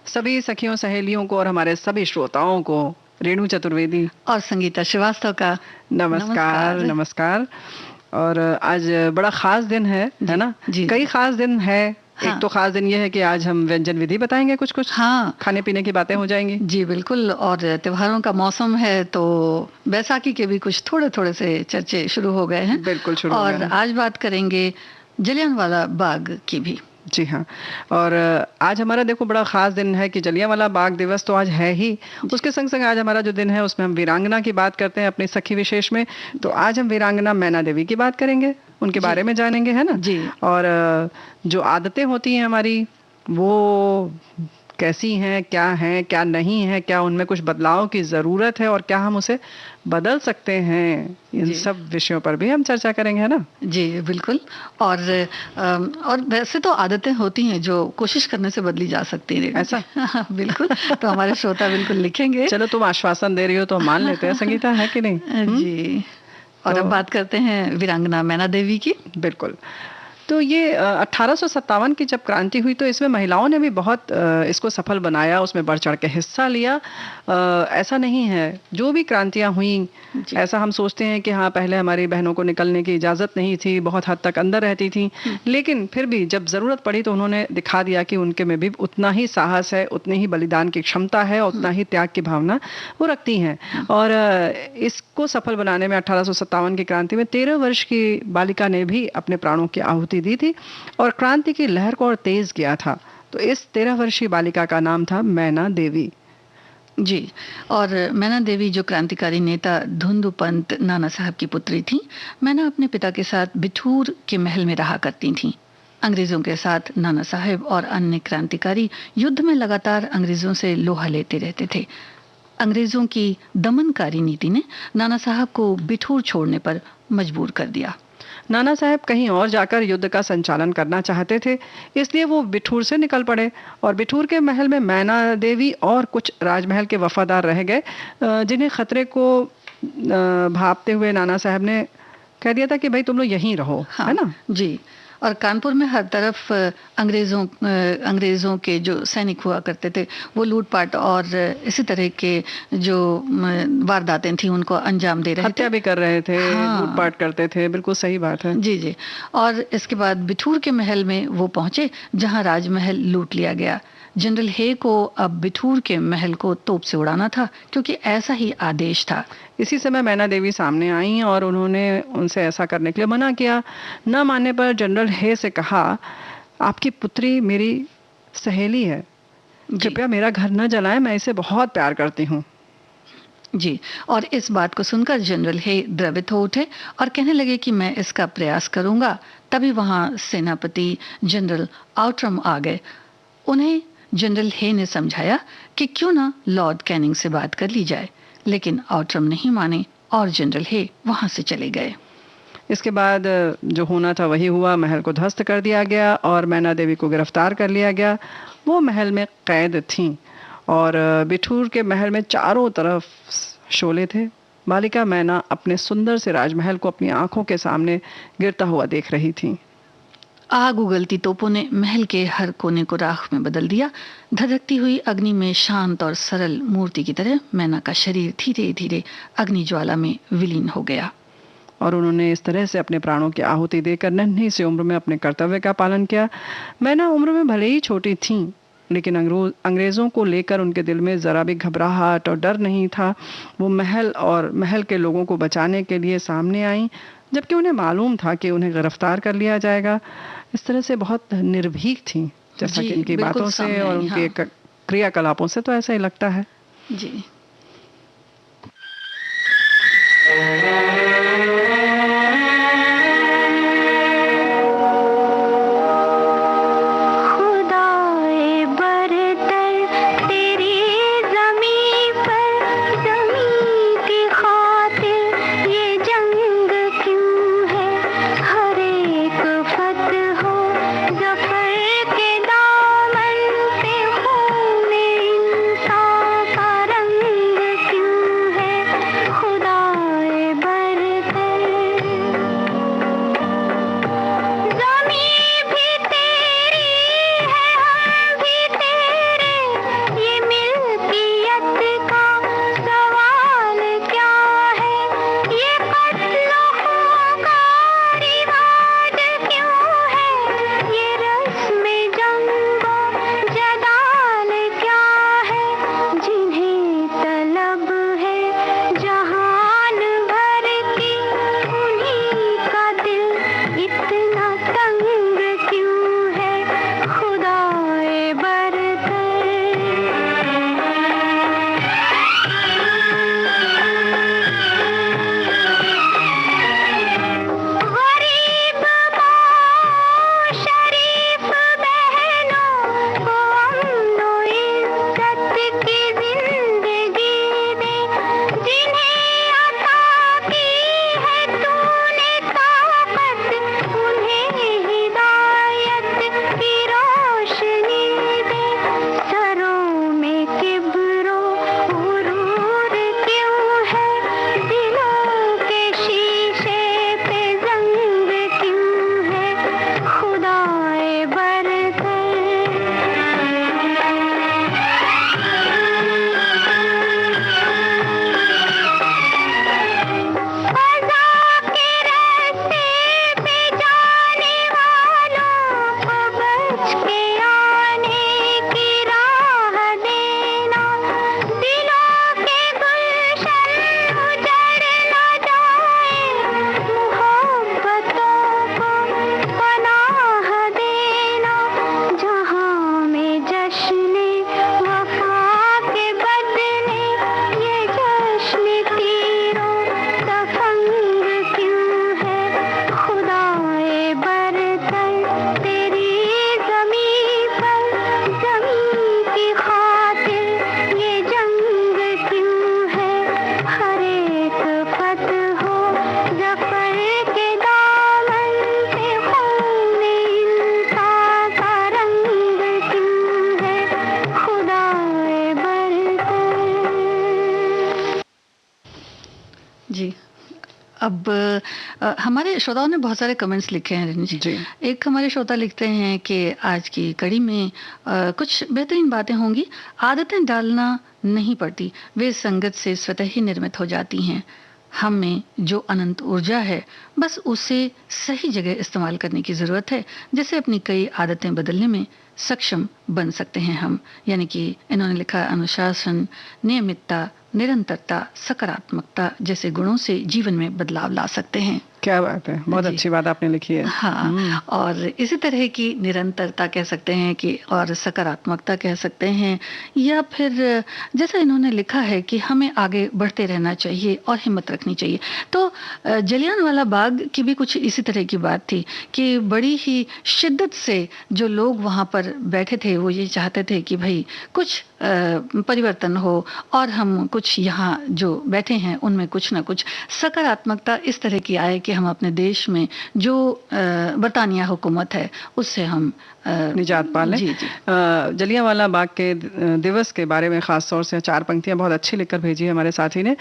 सभी सखियों सहेलियों को और हमारे सभी श्रोताओं को रेणु चतुर्वेदी और संगीता श्रीवास्तव का नमस्कार। नमस्कार। और आज बड़ा खास दिन है ना? कई खास दिन है। हाँ। एक तो खास दिन ये है कि आज हम व्यंजन विधि बताएंगे कुछ। हाँ, खाने पीने की बातें हो जाएंगी। जी बिल्कुल। और त्योहारों का मौसम है तो बैसाखी के भी कुछ थोड़े से चर्चे शुरू हो गए हैं। बिल्कुल शुरू हो गए हैं। और आज बात करेंगे जलियांवाला बाग की भी। जी हाँ। और आज हमारा देखो बड़ा खास दिन है कि जलियांवाला बाग दिवस तो आज है ही। उसके संग संग आज हमारा जो दिन है उसमें हम वीरांगना की बात करते हैं अपनी सखी विशेष में। तो आज हम वीरांगना मैना देवी की बात करेंगे, उनके बारे में जानेंगे, है ना जी। और जो आदतें होती हैं हमारी वो कैसी हैं, क्या नहीं है, क्या उनमें कुछ बदलाव की ज़रूरत है और क्या हम उसे बदल सकते हैं, इन सब विषयों पर भी हम चर्चा करेंगे, है ना? जी बिल्कुल। और वैसे तो आदतें होती हैं जो कोशिश करने से बदली जा सकती है। ऐसा? बिल्कुल। तो हमारे श्रोता बिल्कुल लिखेंगे। चलो तुम आश्वासन दे रही हो तो मान लेते हैं संगीता, है कि नहीं? जी। और अब बात करते हैं वीरांगना मैना देवी की। बिल्कुल। तो ये 1857 की जब क्रांति हुई तो इसमें महिलाओं ने भी बहुत इसको सफल बनाया, उसमें बढ़ चढ़ के हिस्सा लिया। ऐसा नहीं है, जो भी क्रांतियां हुई ऐसा हम सोचते हैं कि हाँ पहले हमारी बहनों को निकलने की इजाज़त नहीं थी, बहुत हद तक अंदर रहती थी, लेकिन फिर भी जब ज़रूरत पड़ी तो उन्होंने दिखा दिया कि उनके में भी उतना ही साहस है, उतनी ही बलिदान की क्षमता है, उतना ही त्याग की भावना वो रखती हैं। और इसको सफल बनाने में 1857 की क्रांति में 13 वर्ष की बालिका ने भी अपने प्राणों की आहुति दी थी और क्रांति की लहर को और तेज किया था। तो इस 13 वर्षीय बालिका का नाम था मैना देवी। जी। और मैना देवी जो क्रांतिकारी नेता धुंधु पंत नाना साहब की पुत्री थी। मैना अपने पिता के साथ बिठूर के महल में रहा करती थी। अंग्रेजों के साथ नाना साहब और अन्य क्रांतिकारी युद्ध में लगातार अंग्रेजों से लोहा लेते रहते थे। अंग्रेजों की दमनकारी नीति ने नाना साहब को बिठूर छोड़ने पर मजबूर कर दिया। नाना साहब कहीं और जाकर युद्ध का संचालन करना चाहते थे, इसलिए वो बिठूर से निकल पड़े और बिठूर के महल में मैना देवी और कुछ राजमहल के वफादार रह गए, जिन्हें खतरे को भांपते हुए नाना साहब ने कह दिया था कि भाई तुम लोग यहीं रहो। हाँ, है ना? जी। और कानपुर में हर तरफ अंग्रेज़ों के जो सैनिक हुआ करते थे वो लूटपाट और इसी तरह के जो वारदातें थी उनको अंजाम दे रहे थे, हत्या भी कर रहे थे। हाँ। लूटपाट करते थे। बिल्कुल सही बात है। जी जी। और इसके बाद बिठूर के महल में वो पहुंचे जहां राजमहल लूट लिया गया। जनरल हे को अब बिठूर के महल को तोप से उड़ाना था क्योंकि ऐसा ही आदेश था। इसी समय मैना देवी सामने आई और उन्होंने उनसे ऐसा करने के लिए मना किया। न मानने पर जनरल हे से कहा, आपकी पुत्री मेरी सहेली है, कृपया मेरा घर न जलाएं, मैं इसे बहुत प्यार करती हूँ। जी। और इस बात को सुनकर जनरल हे द्रवित हो उठे और कहने लगे कि मैं इसका प्रयास करूंगा। तभी वहां सेनापति जनरल आउट्रम आ गए। उन्हें जनरल हे ने समझाया कि क्यों ना लॉर्ड कैनिंग से बात कर ली जाए, लेकिन आउट्रम नहीं माने और जनरल हे वहां से चले गए। इसके बाद जो होना था वही हुआ। महल को ध्वस्त कर दिया गया और मैना देवी को गिरफ्तार कर लिया गया। वो महल में कैद थीं और बिठूर के महल में चारों तरफ शोले थे। बालिका मैना अपने सुंदर से राजमहल को अपनी आंखों के सामने गिरता हुआ देख रही थी। आग उगलती तोपों ने महल के हर कोने को राख में बदल दिया। धधकती हुई अग्नि में शांत और सरल मूर्ति की तरह मैना का शरीर धीरे धीरे अग्नि ज्वाला में विलीन हो गया और उन्होंने इस तरह से अपने प्राणों की आहुति देकर नन्ही सी उम्र में अपने कर्तव्य का पालन किया। मैना उम्र में भले ही छोटी थीं, लेकिन अंग्रेज़ों को लेकर उनके दिल में ज़रा भी घबराहट और डर नहीं था। वो महल और महल के लोगों को बचाने के लिए सामने आई, जबकि उन्हें मालूम था कि उन्हें गिरफ्तार कर लिया जाएगा। इस तरह से बहुत निर्भीक थी, जैसा कि इनकी बातों से और उनके क्रियाकलापों से तो ऐसा ही लगता है। जी। रंग जी। अब हमारे श्रोताओं ने बहुत सारे कमेंट्स लिखे हैं रेणु जी। एक हमारे श्रोता लिखते हैं कि आज की कड़ी में कुछ बेहतरीन बातें होंगी, आदतें डालना नहीं पड़ती, वे संगत से स्वतः ही निर्मित हो जाती हैं। हम में जो अनंत ऊर्जा है, बस उसे सही जगह इस्तेमाल करने की ज़रूरत है, जिससे अपनी कई आदतें बदलने में सक्षम बन सकते हैं हम। यानी कि इन्होंने लिखा, अनुशासन, नियमितता, निरंतरता, सकारात्मकता जैसे गुणों से जीवन में बदलाव ला सकते हैं। क्या बात है, बहुत अच्छी बात आपने लिखी है। हाँ, और इसी तरह की निरंतरता कह सकते हैं कि, और सकारात्मकता कह सकते हैं, या फिर जैसा इन्होंने लिखा है कि हमें आगे बढ़ते रहना चाहिए और हिम्मत रखनी चाहिए। तो जलियांवाला बाग की भी कुछ इसी तरह की बात थी कि बड़ी ही शिद्दत से जो लोग वहाँ पर बैठे थे वो ये चाहते थे कि भाई कुछ परिवर्तन हो और हम कुछ यहाँ जो बैठे हैं उनमें कुछ ना कुछ सकारात्मकता इस तरह की आए कि हम अपने देश में जो बरतानिया हुकूमत है उससे हम निजात पा लें। जलियांवाला बाग के दिवस के बारे में खास तौर से 4 पंक्तियां बहुत अच्छी लिखकर भेजी है हमारे साथी ने।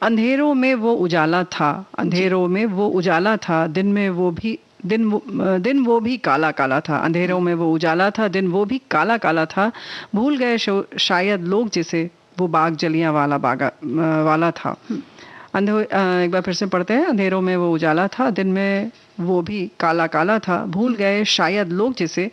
अंधेरों में वो उजाला था, अंधेरों में वो उजाला था, दिन में वो भी दिन वो भी काला काला था। अंधेरों में वो उजाला था, दिन वो भी काला काला था, भूल गए शायद लोग जिसे वो बाग जलियांवाला बाग वाला था। एक बार फिर से पढ़ते हैं। अंधेरों में वो उजाला था, दिन में वो भी काला काला था, भूल गए शायद लोग जिसे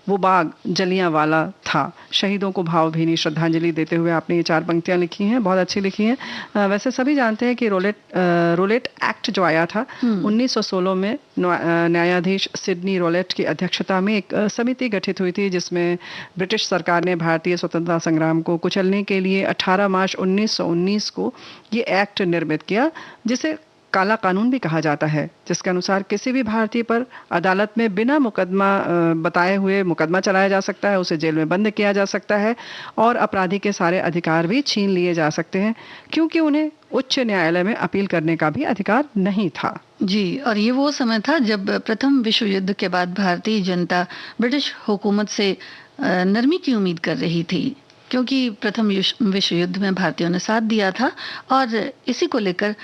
वो बाग जलियांवाला था। शहीदों को भावभीनी श्रद्धांजलि देते हुए आपने ये 4 पंक्तियां लिखी हैं, बहुत अच्छी लिखी हैं। वैसे सभी जानते हैं कि रोलेट एक्ट जो आया था 1916 में, न्यायाधीश सिडनी रोलेट की अध्यक्षता में एक समिति गठित हुई थी जिसमें ब्रिटिश सरकार ने भारतीय स्वतंत्रता संग्राम को कुचलने के लिए 18 मार्च 1919 को ये एक्ट निर्मित किया, जिसे काला कानून भी कहा जाता है, जिसके अनुसार किसी भी भारतीय पर अदालत में बिना मुकदमा बताए हुए मुकदमा चलाया जा सकता है, उसे जेल में बंद किया जा सकता है और अपराधी के सारे अधिकार भी छीन लिए जा सकते हैं, क्योंकि उन्हें उच्च न्यायालय में अपील करने का भी अधिकार नहीं था। जी, और ये वो समय था जब प्रथम विश्व युद्ध के बाद भारतीय जनता ब्रिटिश हुकूमत से नरमी की उम्मीद कर रही थी, क्योंकि प्रथम विश्व युद्ध में भारतीयों ने साथ दिया था और इसी को लेकर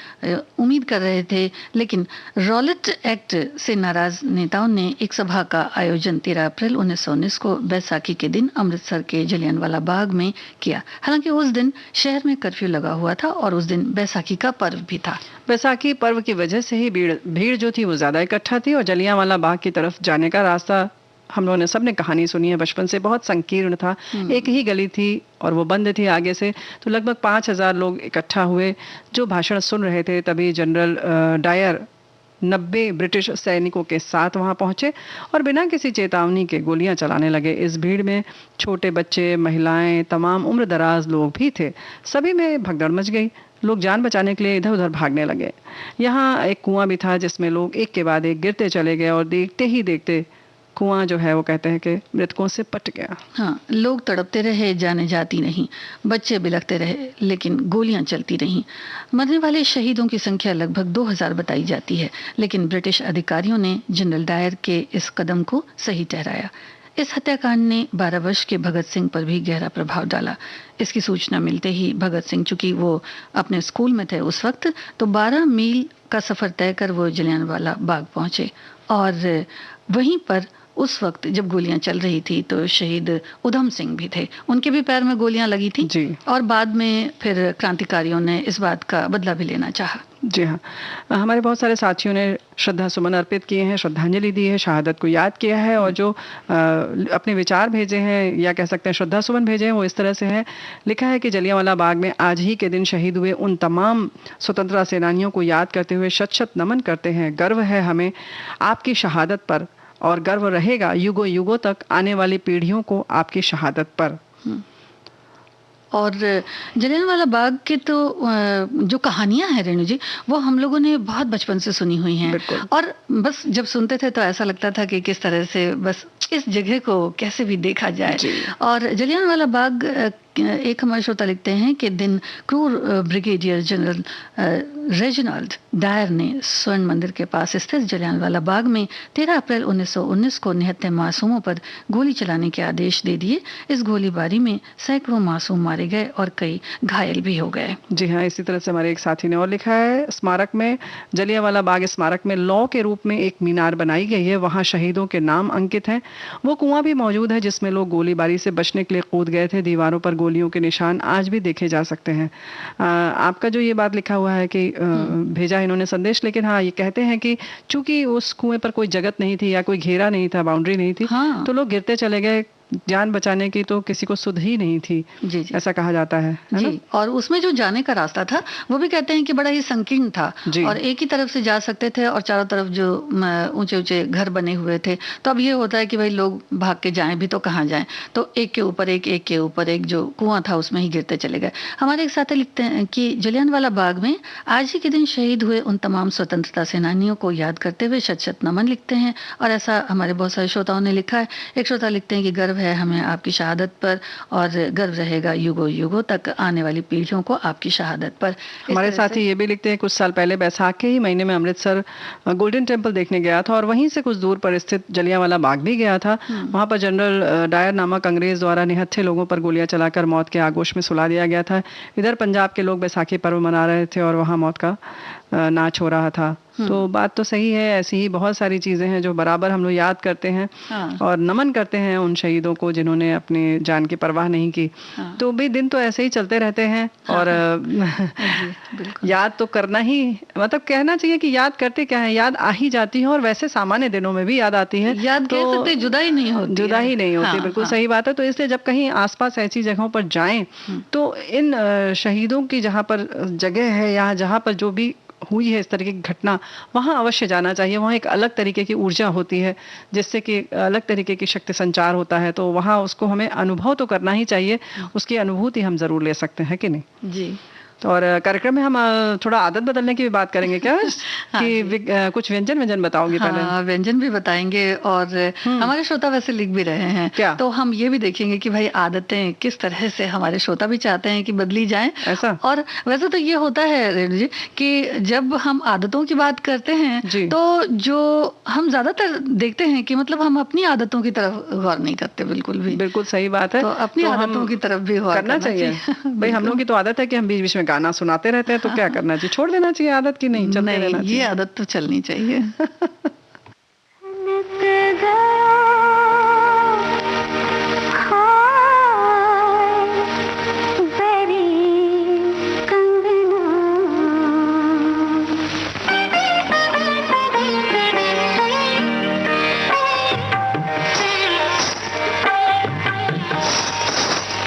उम्मीद कर रहे थे। लेकिन रॉलेट एक्ट से नाराज नेताओं ने एक सभा का आयोजन 13 अप्रैल 1919 को बैसाखी के दिन अमृतसर के जलियांवाला बाग में किया। हालांकि उस दिन शहर में कर्फ्यू लगा हुआ था और उस दिन बैसाखी का पर्व भी था। बैसाखी पर्व की वजह से ही भीड़ जो थी वो ज्यादा इकट्ठा थी और जलियांवाला बाग की तरफ जाने का रास्ता, हम लोगों ने सबने कहानी सुनी है बचपन से, बहुत संकीर्ण था। एक ही गली थी और वो बंद थी आगे से, तो लगभग 5000 लोग इकट्ठा हुए जो भाषण सुन रहे थे। तभी जनरल डायर 90 ब्रिटिश सैनिकों के साथ वहां पहुंचे और बिना किसी चेतावनी के गोलियां चलाने लगे। इस भीड़ में छोटे बच्चे, महिलाएं, तमाम उम्र दराज लोग भी थे। सभी में भगदड़ मच गई। लोग जान बचाने के लिए इधर उधर भागने लगे। यहाँ एक कुआं भी था जिसमें लोग एक के बाद एक गिरते चले गए और देखते ही देखते कुआं जो है वो कहते हैं कि मृतकों से पट गया। हाँ, लोग तड़पते रहे, जाने जाती नहीं, बच्चे बिलखते रहे, लेकिन गोलियां चलती रहीं। मरने वाले शहीदों की संख्या लगभग 2000 बताई जाती है, लेकिन ब्रिटिश अधिकारियों ने जनरल डायर के इस कदम को सही ठहराया। इस हत्याकांड ने 12 वर्ष के भगत सिंह पर भी गहरा प्रभाव डाला। इसकी सूचना मिलते ही भगत सिंह, चूंकि वो अपने स्कूल में थे उस वक्त, तो 12 मील का सफर तय कर वो जलियांवाला बाग पहुंचे और वहीं पर उस वक्त जब गोलियां चल रही थी तो शहीद उधम सिंह भी थे, उनके भी पैर में गोलियां लगी थी जी। और बाद में फिर क्रांतिकारियों ने इस बात का बदला भी लेना चाहा। जी हाँ, हमारे बहुत सारे साथियों ने श्रद्धा सुमन अर्पित किए हैं, श्रद्धांजलि दी है, शहादत को याद किया है और जो अपने विचार भेजे हैं या कह सकते हैं श्रद्धा सुमन भेजे हैं वो इस तरह से है। लिखा है कि जलियांवाला बाग में आज ही के दिन शहीद हुए उन तमाम स्वतंत्रता सेनानियों को याद करते हुए शत शत नमन करते हैं। गर्व है हमें आपकी शहादत पर और गर्व रहेगा युगों युगों तक आने वाली पीढ़ियों को आपकी शहादत पर। और जलियांवाला बाग के तो जो कहानियां हैं रेणु जी, वो हम लोगों ने बहुत बचपन से सुनी हुई हैं और बस जब सुनते थे तो ऐसा लगता था कि किस तरह से बस इस जगह को कैसे भी देखा जाए। और जलियांवाला बाग एक हमारे श्रोता लिखते हैं कि दिन क्रूर ब्रिगेडियर जनरल रेजिनाल्ड डायर ने स्वर्ण मंदिर के पास स्थित जलियांवाला बाग में 13 अप्रैल 1919 को निहत्थे मासूमों पर गोली चलाने के आदेश दे दिए। इस गोलीबारी में सैकड़ों मासूम मारे गए और कई घायल भी हो गए। जी हाँ, इसी तरह से हमारे एक साथी ने और लिखा है, स्मारक में जलियांवाला बाग स्मारक में लौ के रूप में एक मीनार बनाई गई है, वहाँ शहीदों के नाम अंकित हैं। वो कुआं भी मौजूद है जिसमें लोग गोलीबारी से बचने के लिए कूद गए थे। दीवारों पर गोलियों के निशान आज भी देखे जा सकते हैं। आपका जो ये बात लिखा हुआ है कि भेजा इन्होंने संदेश, लेकिन हाँ ये कहते हैं कि चूंकि उस कुएं पर कोई जगत नहीं थी या कोई घेरा नहीं था, बाउंड्री नहीं थी, हाँ। तो लोग गिरते चले गए। जान बचाने की तो किसी को सुध ही नहीं थी। जी जी। ऐसा कहा जाता है जी ना? और उसमें जो जाने का रास्ता था वो भी कहते हैं कि बड़ा ही संकीर्ण था और एक ही तरफ से जा सकते थे और चारों तरफ जो ऊंचे ऊंचे घर बने हुए थे। तो अब ये होता है कि भाई लोग भाग के जाएं भी तो कहाँ जाएं, तो एक के ऊपर एक जो कुआं था उसमें ही गिरते चले गए। हमारे एक साथी लिखते हैं कि जलियांवाला बाग में आज ही के दिन शहीद हुए उन तमाम स्वतंत्रता सेनानियों को याद करते हुए शत शत नमन लिखते हैं। और ऐसा हमारे बहुत सारे श्रोताओं ने लिखा है। एक श्रोता लिखते हैं कि गर्व है हमें आपकी शहादत पर और गर्व रहेगा युगों युगों तक आने वाली पीढ़ियों को आपकी शहादत पर। हमारे साथी ये भी लिखते हैं, कुछ साल पहले बैसाख के ही महीने में अमृतसर गोल्डन टेम्पल देखने गया था और वहीं से कुछ दूर पर स्थित जलियांवाला बाग भी गया था। वहां पर जनरल डायर नामक अंग्रेज द्वारा निहत्थे लोगों पर गोलियां चलाकर मौत के आगोश में सुला दिया गया था। इधर पंजाब के लोग बैसाखी पर्व मना रहे थे और वहां मौत का नाच हो रहा था। तो बात तो सही है, ऐसी ही बहुत सारी चीजें हैं जो बराबर हम लोग याद करते हैं और नमन करते हैं उन शहीदों को जिन्होंने अपनी जान की परवाह नहीं की। तो भी दिन तो ऐसे ही चलते रहते हैं और याद तो करना ही, मतलब कहना चाहिए कि याद करते क्या है, याद आ ही जाती है और वैसे सामान्य दिनों में भी याद आती है। याद कह सकते जुदा ही नहीं होती, जुदा ही नहीं होती। बिल्कुल सही बात है। तो इसलिए जब कहीं आसपास ऐसी जगहों पर जाएं तो इन शहीदों की जहाँ पर जगह है या जहाँ पर जो भी हुई है इस तरीके की घटना, वहां अवश्य जाना चाहिए। वहां एक अलग तरीके की ऊर्जा होती है जिससे कि अलग तरीके की शक्ति संचार होता है। तो वहां उसको हमें अनुभव तो करना ही चाहिए, उसकी अनुभूति हम जरूर ले सकते हैं कि नहीं जी। और कार्यक्रम में हम थोड़ा आदत बदलने की भी बात करेंगे क्या? कि कुछ व्यंजन बताओगे पहले? हाँ, व्यंजन भी बताएंगे और हमारे श्रोता वैसे लिख भी रहे हैं क्या? तो हम ये भी देखेंगे कि भाई आदतें किस तरह से हमारे श्रोता भी चाहते हैं कि बदली जाएं। ऐसा? और वैसे तो ये होता है रेणु जी कि जब हम आदतों की बात करते हैं तो जो हम ज्यादातर देखते हैं कि मतलब हम अपनी आदतों की तरफ गौर नहीं करते। बिल्कुल भी, बिल्कुल सही बात है। तो अपनी आदतों की तरफ भी गौर करना चाहिए। भाई हम लोग की तो आदत है कि हम बीच बीच में गाना सुनाते रहते हैं, तो क्या करना चाहिए? छोड़ देना चाहिए आदत की? नहीं, चलते रहना चाहिए। ये आदत तो चलनी चाहिए।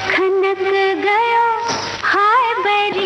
खनक गयो हाय बरी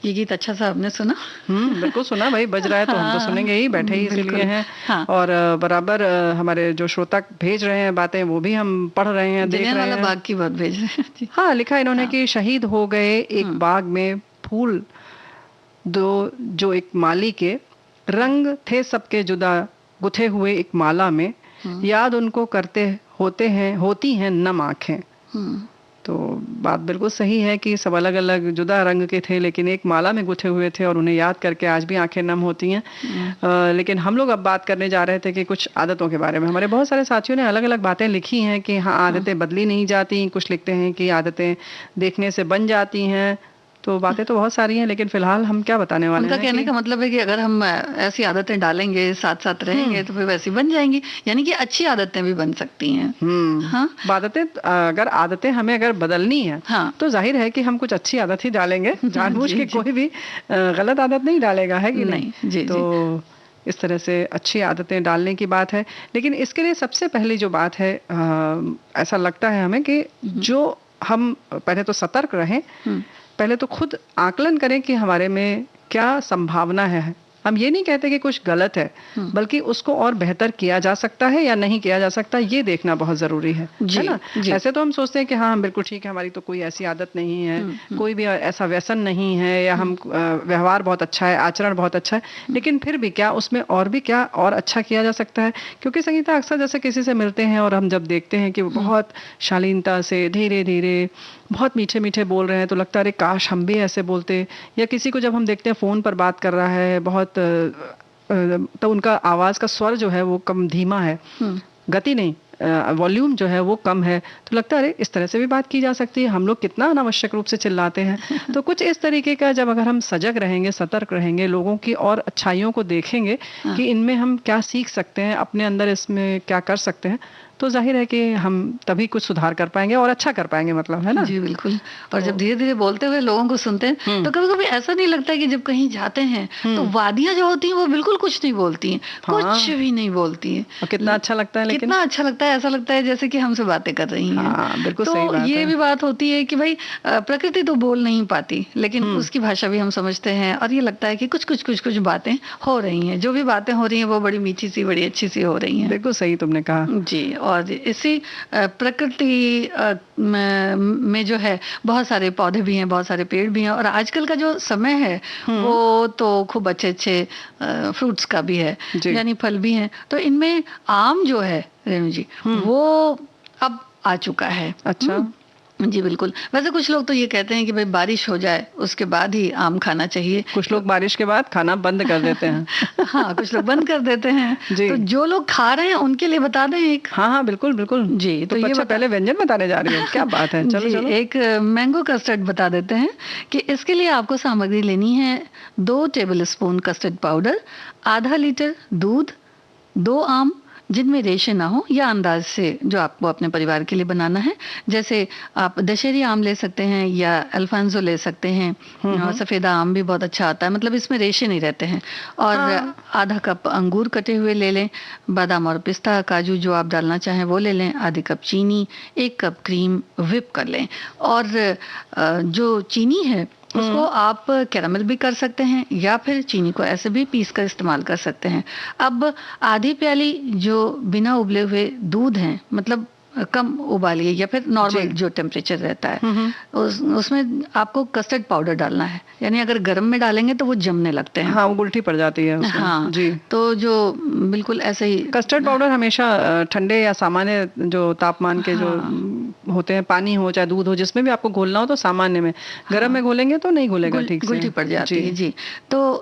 ये गीत अच्छा सा आपने सुना? बिल्कुल सुना भाई, बज रहा है तो हम तो सुनेंगे ही, बैठे ही इसीलिए हैं। हाँ। और बराबर हमारे जो श्रोता भेज रहे हैं बातें वो भी हम पढ़ रहे हैं, देख रहे वाला हैं। बाग की बात भेज रहे हैं जी। हाँ, लिखा इन्होंने कि शहीद हो गए एक बाग में फूल दो जो एक माली के, रंग थे सबके जुदा गुथे हुए एक माला में, याद उनको करते होती हैं नम आंखें। तो बात बिल्कुल सही है कि सब अलग अलग जुदा रंग के थे लेकिन एक माला में गुथे हुए थे और उन्हें याद करके आज भी आंखें नम होती हैं। लेकिन हम लोग अब बात करने जा रहे थे कि कुछ आदतों के बारे में। हमारे बहुत सारे साथियों ने अलग अलग बातें लिखी हैं कि हाँ, आदतें बदली नहीं जाती। कुछ लिखते हैं कि आदतें देखने से बन जाती हैं। तो बातें तो बहुत सारी हैं लेकिन फिलहाल हम क्या बताने वाले हैं? उनका कहने का मतलब है कि अगर हम ऐसी आदतें डालेंगे, साथ साथ रहेंगे तो फिर वैसी बन जाएंगी, यानी कि अच्छी आदतें भी बन सकती हैं। हाँ, अगर आदतें हमें अगर बदलनी है तो जाहिर है कि हम कुछ अच्छी आदत ही डालेंगे। जानबूझ के कोई भी गलत आदत नहीं डालेगा, है कि नहीं? जी, तो इस तरह से अच्छी आदतें डालने की बात है। लेकिन इसके लिए सबसे पहली जो बात है, ऐसा लगता है हमें कि जो हम पहले तो सतर्क रहें, पहले तो खुद आकलन करें कि हमारे में क्या संभावना है। हम ये नहीं कहते कि कुछ गलत है, बल्कि उसको और बेहतर किया जा सकता है या नहीं किया जा सकता, ये देखना बहुत जरूरी है ना? ऐसे तो हम सोचते हैं कि हाँ, हम बिल्कुल ठीक है, हमारी तो कोई ऐसी आदत नहीं है, कोई भी ऐसा व्यसन नहीं है, या हम व्यवहार बहुत अच्छा है, आचरण बहुत अच्छा है, लेकिन फिर भी क्या उसमें और भी क्या और अच्छा किया जा सकता है? क्योंकि संगीता, अक्सर जैसे किसी से मिलते हैं और हम जब देखते हैं कि वो बहुत शालीनता से धीरे धीरे बहुत मीठे मीठे बोल रहे हैं तो लगता है अरे काश हम भी ऐसे बोलते। या किसी को जब हम देखते हैं फोन पर बात कर रहा है बहुत, तो उनका आवाज का स्वर जो है वो कम धीमा है, गति नहीं, वॉल्यूम जो है वो कम है, तो लगता है अरे इस तरह से भी बात की जा सकती है, हम लोग कितना अनावश्यक रूप से चिल्लाते हैं। तो कुछ इस तरीके का जब अगर हम सजग रहेंगे, सतर्क रहेंगे, लोगों की और अच्छाइयों को देखेंगे कि इनमें हम क्या सीख सकते हैं, अपने अंदर इसमें क्या कर सकते हैं, तो जाहिर है कि हम तभी कुछ सुधार कर पाएंगे और अच्छा कर पाएंगे, मतलब, है ना? जी बिल्कुल। और जब धीरे धीरे बोलते हुए लोगों को सुनते हैं तो कभी कभी ऐसा नहीं लगता कि जब कहीं जाते हैं तो वादियां जो होती हैं वो बिल्कुल कुछ नहीं बोलती हैं, कुछ भी नहीं बोलती हैं। और कितना अच्छा लगता है, लेकिन कितना अच्छा लगता है, ऐसा लगता है जैसे कि हमसे बातें कर रही हैं। बिल्कुल तो सही बात ये है। भी बात होती है कि भाई प्रकृति तो बोल नहीं पाती, लेकिन उसकी भाषा भी हम समझते हैं और ये लगता है कि कुछ कुछ बातें हो रही हैं। जो भी बातें हो रही हैं वो बड़ी मीठी सी, बड़ी अच्छी सी हो रही हैं। बिल्कुल सही तुमने कहा जी। और इसी प्रकृति में जो है बहुत सारे पौधे भी हैं, बहुत सारे पेड़ भी हैं, और आजकल का जो समय है वो तो खूब अच्छे अच्छे फ्रूट्स का भी है, यानी फल भी हैं। तो इनमें आम जो है रेणु जी, वो अब आ चुका है। अच्छा। जी बिल्कुल। वैसे कुछ लोग तो ये कहते हैं कि भाई बारिश हो जाए उसके बाद ही आम खाना चाहिए, कुछ लोग बारिश के बाद खाना बंद कर देते हैं। हाँ, कुछ लोग बंद कर देते हैं। तो जो लोग खा रहे हैं उनके लिए बता दें एक। हाँ, बिल्कुल बिल्कुल जी। तो ये पहले व्यंजन बताने जा रही हो, क्या बात है? चलो चलो। एक मैंगो कस्टर्ड बता देते हैं कि इसके लिए आपको सामग्री लेनी है 2 टेबल स्पून कस्टर्ड पाउडर, आधा लीटर दूध, 2 आम जिनमें रेशे ना हो, या अंदाज से जो आपको अपने परिवार के लिए बनाना है। जैसे आप दशहरी आम ले सकते हैं या अल्फांसो ले सकते हैं, सफेदा आम भी बहुत अच्छा आता है, मतलब इसमें रेशे नहीं रहते हैं। और आधा कप अंगूर कटे हुए ले लें, बादाम और पिस्ता, काजू जो आप डालना चाहें वो ले लें, आधे कप चीनी, 1 कप क्रीम व्हिप कर लें। और जो चीनी है उसको आप कैरामल भी कर सकते हैं या फिर चीनी को ऐसे भी पीस कर इस्तेमाल कर सकते हैं। अब आधी प्याली जो बिना उबले हुए दूध है, मतलब कम उबालिए या फिर नॉर्मल जो टेम्परेचर रहता है, उसमें आपको कस्टर्ड पाउडर डालना है। यानी अगर गर्म में डालेंगे तो वो जमने लगते हैं। हाँ, वो उल्टी पड़ जाती है उसमें। हाँ जी। तो जो बिल्कुल ऐसे ही कस्टर्ड पाउडर हमेशा ठंडे या सामान्य जो तापमान के जो होते हैं, पानी हो चाहे दूध हो, जिसमें भी आपको घोलना हो तो सामान्य में, गर्म में घोलेंगे तो नहीं घुलेगा ठीक से, उल्टी पड़ जाती है। जी। तो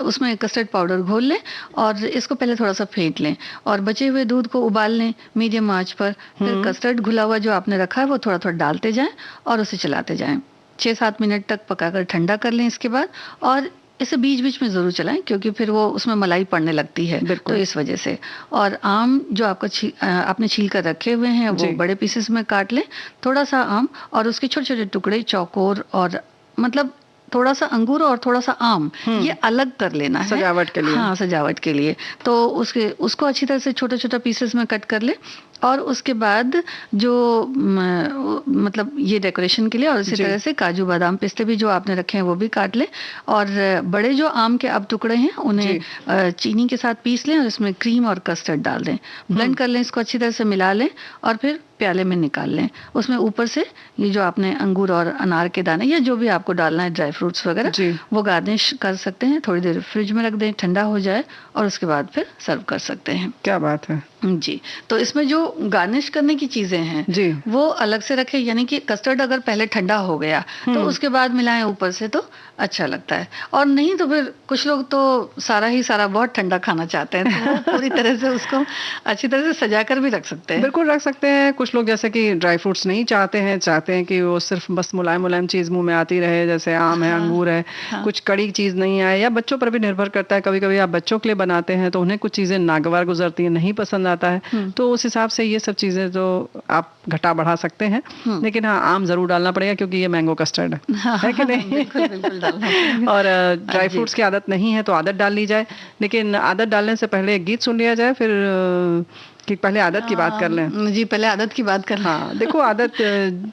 उसमें कस्टर्ड पाउडर घोल लें और इसको पहले थोड़ा सा फेंट लें और बचे हुए दूध को उबाल लें मीडियम आंच पर। फिर कस्टर्ड घुला हुआ जो आपने रखा है वो थोड़ा थोड़ा डालते जाएं और उसे चलाते जाएं। 6-7 मिनट तक पकाकर ठंडा कर लें इसके बाद, और इसे बीच बीच में जरूर चलाएं क्योंकि फिर वो उसमें मलाई पड़ने लगती है, तो इस वजह से। और आम जो आपने छील कर रखे हुए हैं वो बड़े पीसेस में काट लें, थोड़ा सा आम और उसके छोटे छोटे टुकड़े चौकोर, और मतलब थोड़ा सा अंगूर और थोड़ा सा आम, ये अलग कर लेना है सजावट के लिए। हाँ, सजावट के लिए। तो उसको अच्छी तरह से छोटा छोटा पीसेस में कट कर ले और उसके बाद जो मतलब ये डेकोरेशन के लिए, और इसी तरह से काजू बादाम पिस्ते भी जो आपने रखे हैं वो भी काट लें, और बड़े जो आम के अब टुकड़े हैं उन्हें चीनी के साथ पीस लें और इसमें क्रीम और कस्टर्ड डाल दें, ब्लेंड कर लें, इसको अच्छी तरह से मिला लें और फिर प्याले में निकाल लें। उसमें ऊपर से ये जो आपने अंगूर और अनार के दाने या जो भी आपको डालना है, ड्राई फ्रूट्स वगैरह, वो गार्निश कर सकते हैं। थोड़ी देर फ्रिज में रख दें, ठंडा हो जाए और उसके बाद फिर सर्व कर सकते हैं। क्या बात है जी। तो इसमें जो गार्निश करने की चीजें हैं जी, वो अलग से रखें, यानी कि कस्टर्ड अगर पहले ठंडा हो गया तो उसके बाद मिलाएं ऊपर से तो अच्छा लगता है, और नहीं तो फिर कुछ लोग तो सारा ही सारा बहुत ठंडा खाना चाहते हैं, तो वो पूरी तरह से उसको अच्छी तरह से सजा कर भी रख सकते हैं। बिल्कुल रख सकते हैं। कुछ लोग जैसे कि ड्राई फ्रूट्स नहीं चाहते हैं, चाहते हैं कि वो सिर्फ बस मुलायम मुलायम चीज मुंह में आती रहे, जैसे आम है, अंगूर है, कुछ कड़ी चीज नहीं आए, या बच्चों पर भी निर्भर करता है। कभी कभी आप बच्चों के लिए बनाते हैं तो उन्हें कुछ चीजें नागवार गुजरती हैं, नहीं पसंद आता है, तो उस हिसाब से ये सब चीजें तो आप घटा बढ़ा सकते हैं। लेकिन हाँ, आम जरूर डालना पड़ेगा क्योंकि ये मैंगो कस्टर्ड है कि नहीं। बिल्कुल, बिल्कुल डालना पड़ेगा। और ड्राई फ्रूट्स की आदत नहीं है तो आदत डाल ली जाए, लेकिन आदत डालने से पहले एक गीत सुन लिया जाए, फिर कि पहले आदत की बात कर लें। जी, पहले आदत की बात कर लें। हाँ देखो, आदत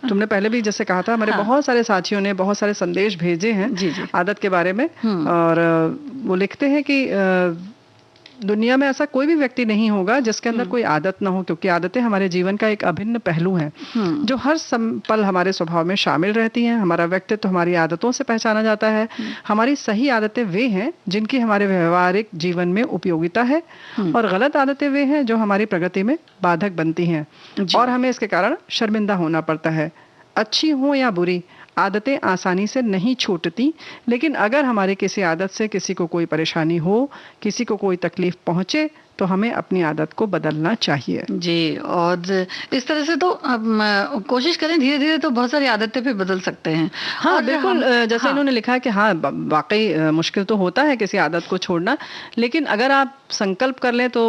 तुमने पहले भी जैसे कहा था, हमारे बहुत सारे साथियों ने बहुत सारे संदेश भेजे हैं आदत के बारे में, और वो लिखते हैं कि दुनिया में ऐसा कोई भी व्यक्ति नहीं होगा जिसके अंदर कोई आदत ना हो, क्योंकि आदतें हमारे जीवन का एक अभिन्न पहलू हैं जो हर पल हमारे स्वभाव में शामिल रहती हैं। हमारा व्यक्तित्व हमारी आदतों से पहचाना जाता है। हमारी सही आदतें वे हैं जिनकी हमारे व्यवहारिक जीवन में उपयोगिता है, और गलत आदतें वे हैं जो हमारी प्रगति में बाधक बनती हैं और हमें इसके कारण शर्मिंदा होना पड़ता है। अच्छी हो या बुरी, आदतें आसानी से नहीं छूटती, लेकिन अगर हमारी किसी आदत से किसी को कोई परेशानी हो, किसी को कोई तकलीफ पहुंचे, तो हमें अपनी आदत को बदलना चाहिए। जी, और इस तरह से तो कोशिश करें धीरे धीरे तो बहुत सारी आदतें भी बदल सकते हैं। हाँ बिल्कुल, जैसे इन्होंने लिखा है कि हाँ वाकई मुश्किल तो होता है किसी आदत को छोड़ना, लेकिन अगर आप संकल्प कर लें तो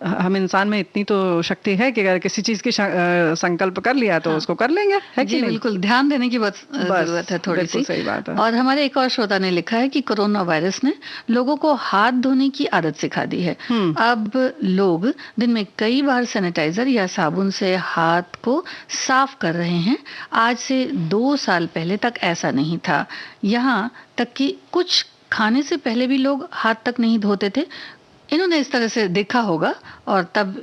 हम इंसान में इतनी तो शक्ति है कि अगर किसी चीज की संकल्प कर लिया तो उसको कर लेंगे, है कि नहीं? बिल्कुल, ध्यान देने की बस जरूरत है थोड़ी सी। सही बात है। और हमारे एक और श्रोता ने लिखा है कि कोरोना वायरस ने लोगों को हाथ धोने की आदत सिखा दी है। अब लोग दिन में कई बार सैनिटाइजर या साबुन से हाथ को साफ कर रहे हैं। आज से 2 साल पहले तक ऐसा नहीं था। यहाँ तक कि कुछ खाने से पहले भी लोग हाथ तक नहीं धोते थे। इन्होंने इस तरह से देखा होगा और तब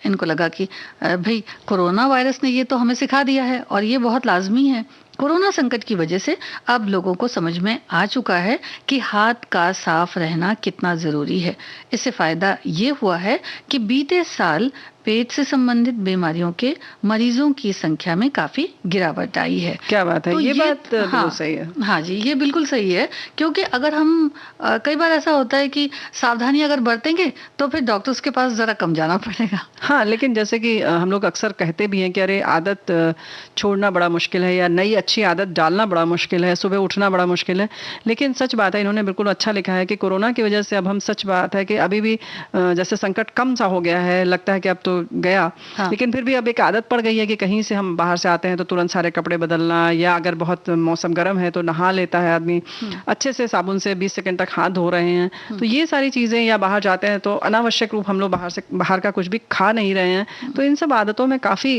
इनको लगा कि भाई कोरोना वायरस ने ये तो हमें सिखा दिया है और ये बहुत लाजमी है। कोरोना संकट की वजह से अब लोगों को समझ में आ चुका है कि हाथ का साफ रहना कितना जरूरी है। इससे फायदा ये हुआ है कि बीते साल पेट से संबंधित बीमारियों के मरीजों की संख्या में काफी गिरावट आई है। क्या बात है, तो ये बात बिल्कुल सही है। हाँ जी, ये बिल्कुल सही है, क्योंकि अगर हम कई बार ऐसा होता है कि सावधानी अगर बरतेंगे तो फिर डॉक्टर्स के पास जरा कम जाना पड़ेगा। हाँ, लेकिन जैसे कि हम लोग अक्सर कहते भी हैं कि अरे आदत छोड़ना बड़ा मुश्किल है, या नई अच्छी आदत डालना बड़ा मुश्किल है, सुबह उठना बड़ा मुश्किल है, लेकिन सच बात है, इन्होंने बिल्कुल अच्छा लिखा है कि कोरोना की वजह से अब हम, सच बात है कि अभी भी जैसे संकट कम सा हो गया है, लगता है कि अब तो गया, लेकिन फिर भी अब एक आदत पड़ गई है कि कहीं से हम बाहर से आते हैं तो तुरंत सारे कपड़े बदलना, या अगर बहुत मौसम गर्म है तो नहा लेता है आदमी, अच्छे से साबुन से 20 सेकंड तक हाथ धो रहे हैं, तो ये सारी चीजें, या बाहर जाते हैं तो अनावश्यक रूप हम लोग बाहर का कुछ भी खा नहीं रहे हैं, तो इन सब आदतों में काफी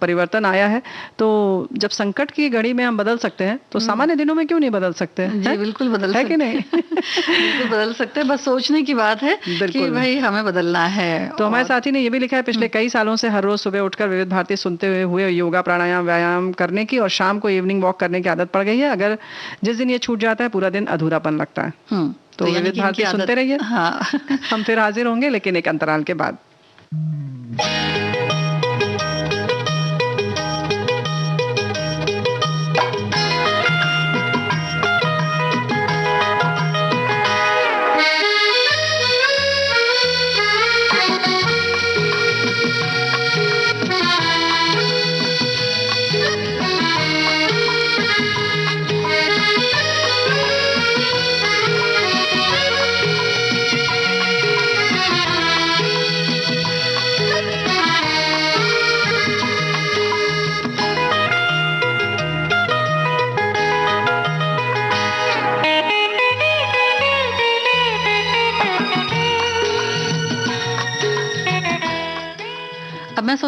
परिवर्तन आया है। तो जब संकट की घड़ी में हम बदल सकते हैं तो सामान्य दिनों में क्यों नहीं बदल सकते हैं? जी बिल्कुल बदल है कि नहीं? बिल्कुल बदल सकते हैं, बस सोचने की बात है कि भाई हमें बदलना है। तो हमारे साथी ने ये भी लिखा है, पिछले कई सालों से हर रोज सुबह उठकर विविध भारती सुनते हुए योगा प्राणायाम व्यायाम करने की और शाम को इवनिंग वॉक करने की आदत पड़ गई है। अगर जिस दिन ये छूट जाता है पूरा दिन अधूरापन लगता है। तो विविध भारती सुनते रहिए। हाँ। हम फिर हाजिर होंगे, लेकिन एक अंतराल के बाद।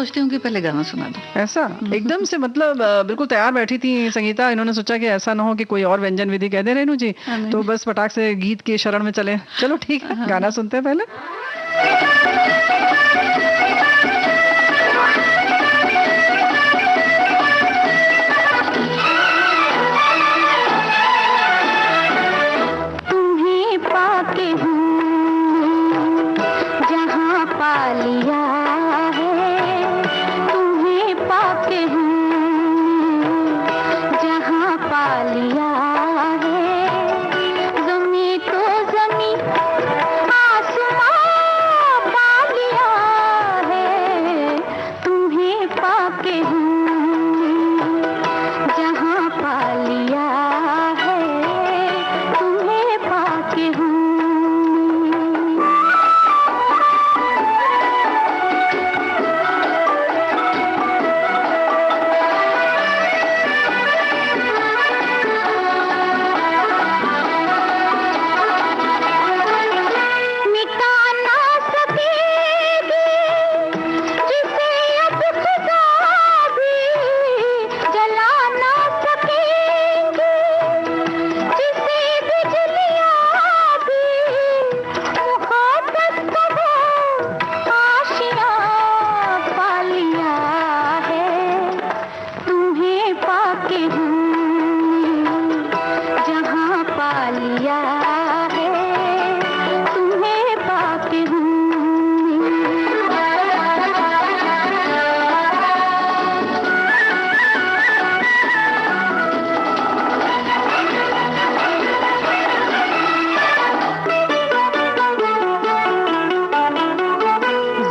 सोचती हूँ कि पहले गाना सुना दो। ऐसा एकदम से मतलब बिल्कुल तैयार बैठी थी संगीता, इन्होंने सोचा कि ऐसा ना हो कि कोई और व्यंजन विधि कह दे रेनू जी, तो बस फटाक से गीत की शरण में चले। चलो ठीक है, गाना सुनते हैं पहले। तुम्हें पाके हूँ जहाँ पा लिया है, तुम्हें पाके हूँ जहाँ पा लिया है, ज़मीं तो ज़मीं आसमां पा लिया है, तुम्हें पाके हूँ जहाँ पा लिया है, तुम्हें पाके हूँ। मिटा ना सकेगी जिसे अब खुदा भी, जला ना सकेंगे जिसे बिजलियाँ भी, मुहाबत का वो आशियाँ पा लिया है, तुम्हें पाके हूँ जहाँ पा लिया है, तुम्हें पाके हूँ।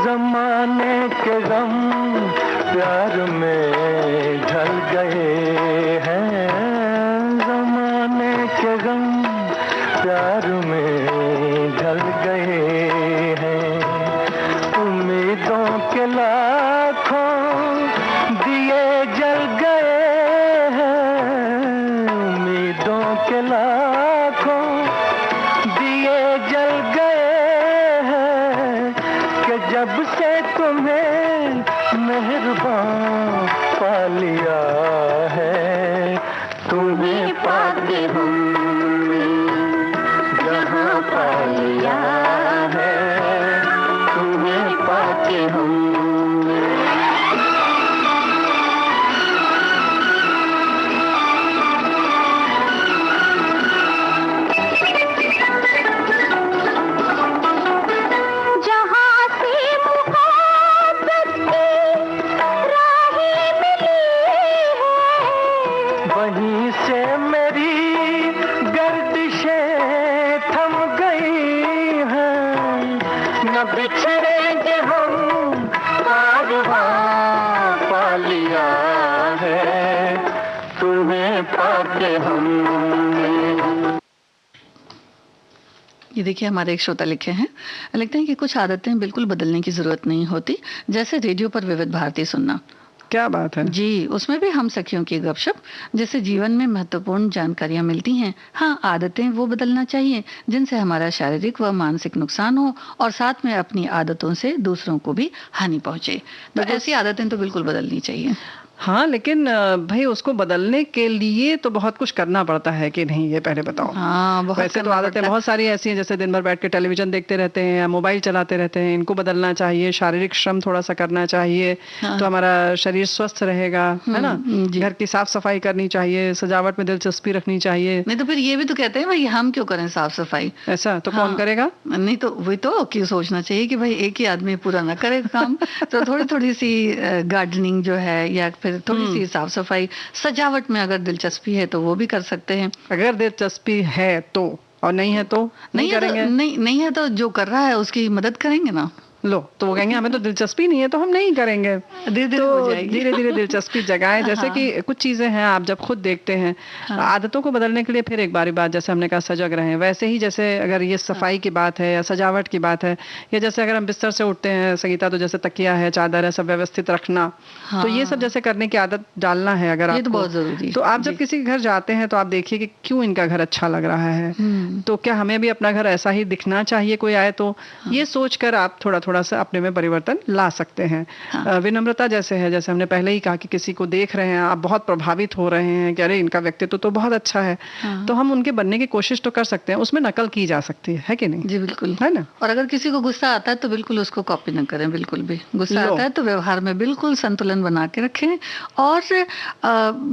जमाने के गम प्यार में ढल गए हैं, जमाने के गम प्यार में ढल गए हैं, उम्मीदों के लाखों दिए जल गए हैं, उम्मीदों के लाखों दिए जल गए हैं, कि जब से तुम्हें मेहरबान पा लिया है, तुम्हें पाके हूँ जहाँ पा लिया है, तुम्हें पाके हूँ। जहाँ से मुहब्बत की राहें मिली है, वहीं से मेरी गर्दिशें थम गई हैं, न बिछड़ेंगे हम कारवां पा लिया है, तुम्हें पाके हमने। ये देखिए, हमारे एक श्रोता लिखे हैं, लिखते हैं कि कुछ आदतें बिल्कुल बदलने की जरूरत नहीं होती, जैसे रेडियो पर विविध भारती सुनना। क्या बात है जी, उसमें भी हम सखियों की गपशप, जैसे जीवन में महत्वपूर्ण जानकारियां मिलती हैं। हाँ, आदतें वो बदलना चाहिए जिनसे हमारा शारीरिक व मानसिक नुकसान हो, और साथ में अपनी आदतों से दूसरों को भी हानि पहुंचे। तो ऐसी आदतें तो बिल्कुल बदलनी चाहिए। हाँ, लेकिन भाई उसको बदलने के लिए तो बहुत कुछ करना पड़ता है कि नहीं, ये पहले बताओ। हाँ, बहुत वैसे तो करना आदतें पड़ता है। बहुत सारी ऐसी हैं, जैसे दिन भर बैठ के टेलीविजन देखते रहते हैं या मोबाइल चलाते रहते हैं, इनको बदलना चाहिए। शारीरिक श्रम थोड़ा सा करना चाहिए, हाँ। तो हमारा शरीर स्वस्थ रहेगा, है ना। जी। घर की साफ सफाई करनी चाहिए, सजावट में दिलचस्पी रखनी चाहिए। नहीं तो फिर ये भी तो कहते हैं भाई, हम क्यों करें साफ सफाई? ऐसा तो हाँ। कौन करेगा? नहीं तो वही तो कि सोचना चाहिए कि भाई एक ही आदमी पूरा ना करे काम। तो थोड़ी थोड़ी सी गार्डनिंग जो है, या फिर थोड़ी सी साफ सफाई, सजावट में अगर दिलचस्पी है तो वो भी कर सकते हैं। अगर दिलचस्पी है तो, और नहीं है तो नहीं करेंगे। नहीं है तो जो कर रहा है उसकी मदद करेंगे ना। लो, तो वो कहेंगे हमें तो दिलचस्पी नहीं है तो हम नहीं करेंगे। धीरे धीरे हो जाएगी। धीरे धीरे दिलचस्पी जगाएं। जैसे हाँ। कि कुछ चीजें हैं, आप जब खुद देखते हैं, आदतों को बदलने के लिए फिर एक बारी बात, जैसे हमने कहा सजग रहें, वैसे ही जैसे अगर ये सफाई की बात है या सजावट की बात है, या जैसे अगर हम बिस्तर से उठते हैं संगीता, तो जैसे तकिया है, चादर है, सब व्यवस्थित रखना, तो ये सब जैसे करने की आदत डालना है अगर ये आपको, तो बहुत जरूरी है। तो आप जब किसी के घर जाते हैं तो आप देखिए कि क्यों इनका घर अच्छा लग रहा है, तो क्या हमें भी अपना घर ऐसा ही दिखना चाहिए कोई आए तो, ये सोचकर आप थोड़ा थोड़ा थोड़ा सा अपने में परिवर्तन ला सकते हैं। विनम्रता जैसे है, जैसे हमने पहले ही कहा कि किसी को देख रहे हैं आप, बहुत प्रभावित हो रहे हैं कि अरे इनका व्यक्तित्व तो बहुत अच्छा है, तो हम उनके बनने की कोशिश तो कर सकते हैं, उसमें नकल की जा सकती है कि नहीं? जी बिल्कुल, है ना? और अगर किसी को गुस्सा आता है तो बिल्कुल उसको कॉपी न करें, बिल्कुल भी। गुस्सा आता है तो व्यवहार में बिल्कुल संतुलन बना के रखें। और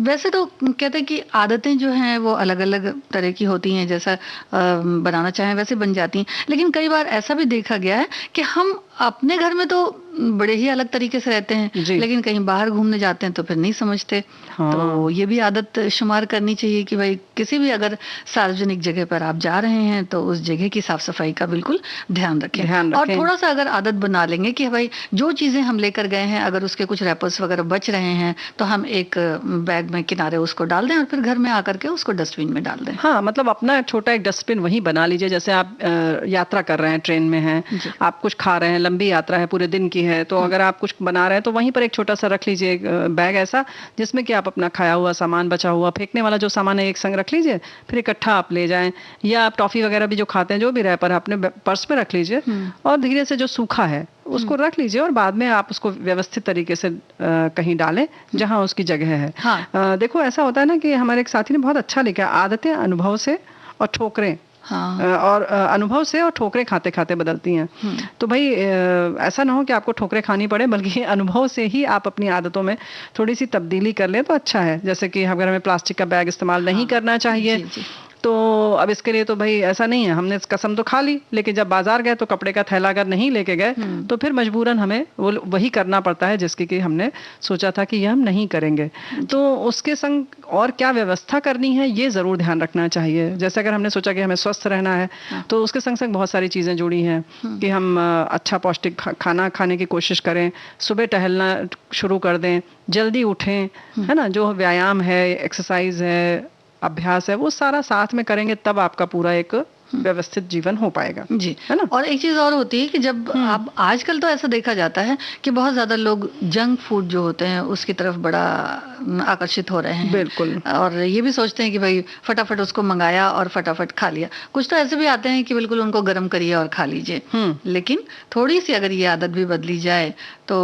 वैसे तो कहते हैं कि आदतें जो हैं वो अलग अलग तरह की होती हैं, जैसा बनाना चाहें वैसे बन जाती हैं, लेकिन कई बार ऐसा भी देखा गया है कि हम अपने घर में तो बड़े ही अलग तरीके से रहते हैं, लेकिन कहीं बाहर घूमने जाते हैं तो फिर नहीं समझते। तो ये भी आदत शुमार करनी चाहिए कि भाई किसी भी अगर सार्वजनिक जगह पर आप जा रहे हैं तो उस जगह की साफ सफाई का बिल्कुल ध्यान रखें। और थोड़ा सा अगर आदत बना लेंगे कि भाई जो चीजें हम लेकर गए हैं, अगर उसके कुछ रैपर्स वगैरह बच रहे हैं तो हम एक बैग में किनारे उसको डाल दें और फिर घर में आकर के उसको डस्टबिन में डाल दें। हाँ, मतलब अपना छोटा एक डस्टबिन वही बना लीजिए। जैसे आप यात्रा कर रहे हैं, ट्रेन में हैं, आप कुछ खा रहे हैं, लंबी यात्रा है, पूरे दिन की है, तो अगर आप कुछ बना रहे हैं तो वहीं पर एक छोटा सा रख लीजिए बैग ऐसा, जिसमें कि आप अपना खाया हुआ सामान, बचा हुआ, फेंकने वाला जो सामान है एक संग रख लीजिए, फिर इकट्ठा आप ले जाएं। या आप टॉफी वगैरह भी जो खाते हैं, जो भी रैपर अपने पर्स में रख लीजिए और धीरे से जो सूखा है उसको रख लीजिए और बाद में आप उसको व्यवस्थित तरीके से कहीं डालें जहां उसकी जगह है। देखो ऐसा होता है ना कि हमारे एक साथी ने बहुत अच्छा लिखा है, आदतें अनुभव से और ठोकरें और अनुभव से और ठोकरें खाते खाते बदलती हैं। तो भाई ऐसा ना हो कि आपको ठोकरें खानी पड़े, बल्कि अनुभव से ही आप अपनी आदतों में थोड़ी सी तब्दीली कर लें तो अच्छा है। जैसे कि अगर हमें प्लास्टिक का बैग इस्तेमाल नहीं करना चाहिए, तो अब इसके लिए तो भाई ऐसा नहीं है, हमने कसम तो खा ली, लेकिन जब बाजार गए तो कपड़े का थैला अगर नहीं लेके गए तो फिर मजबूरन हमें वही करना पड़ता है जिसकी कि हमने सोचा था कि ये हम नहीं करेंगे। तो उसके संग और क्या व्यवस्था करनी है ये जरूर ध्यान रखना चाहिए। जैसे अगर हमने सोचा कि हमें स्वस्थ रहना है तो उसके संग संग बहुत सारी चीजें जुड़ी हैं कि हम अच्छा पौष्टिक खाना खाने की कोशिश करें, सुबह टहलना शुरू कर दें, जल्दी उठें, है ना, जो व्यायाम है, एक्सरसाइज है, अभ्यास है, वो सारा साथ में करेंगे, तब आपका पूरा एक व्यवस्थित जीवन हो पाएगा। जी, है ना। और एक चीज और होती है कि जब आप आजकल तो ऐसा देखा जाता है कि बहुत ज्यादा लोग जंक फूड जो होते हैं उसकी तरफ बड़ा आकर्षित हो रहे हैं। बिल्कुल। और ये भी सोचते हैं कि भाई फटाफट उसको मंगाया और फटाफट खा लिया। कुछ तो ऐसे भी आते हैं कि बिल्कुल उनको गर्म करिए और खा लीजिए। लेकिन थोड़ी सी अगर ये आदत भी बदली जाए तो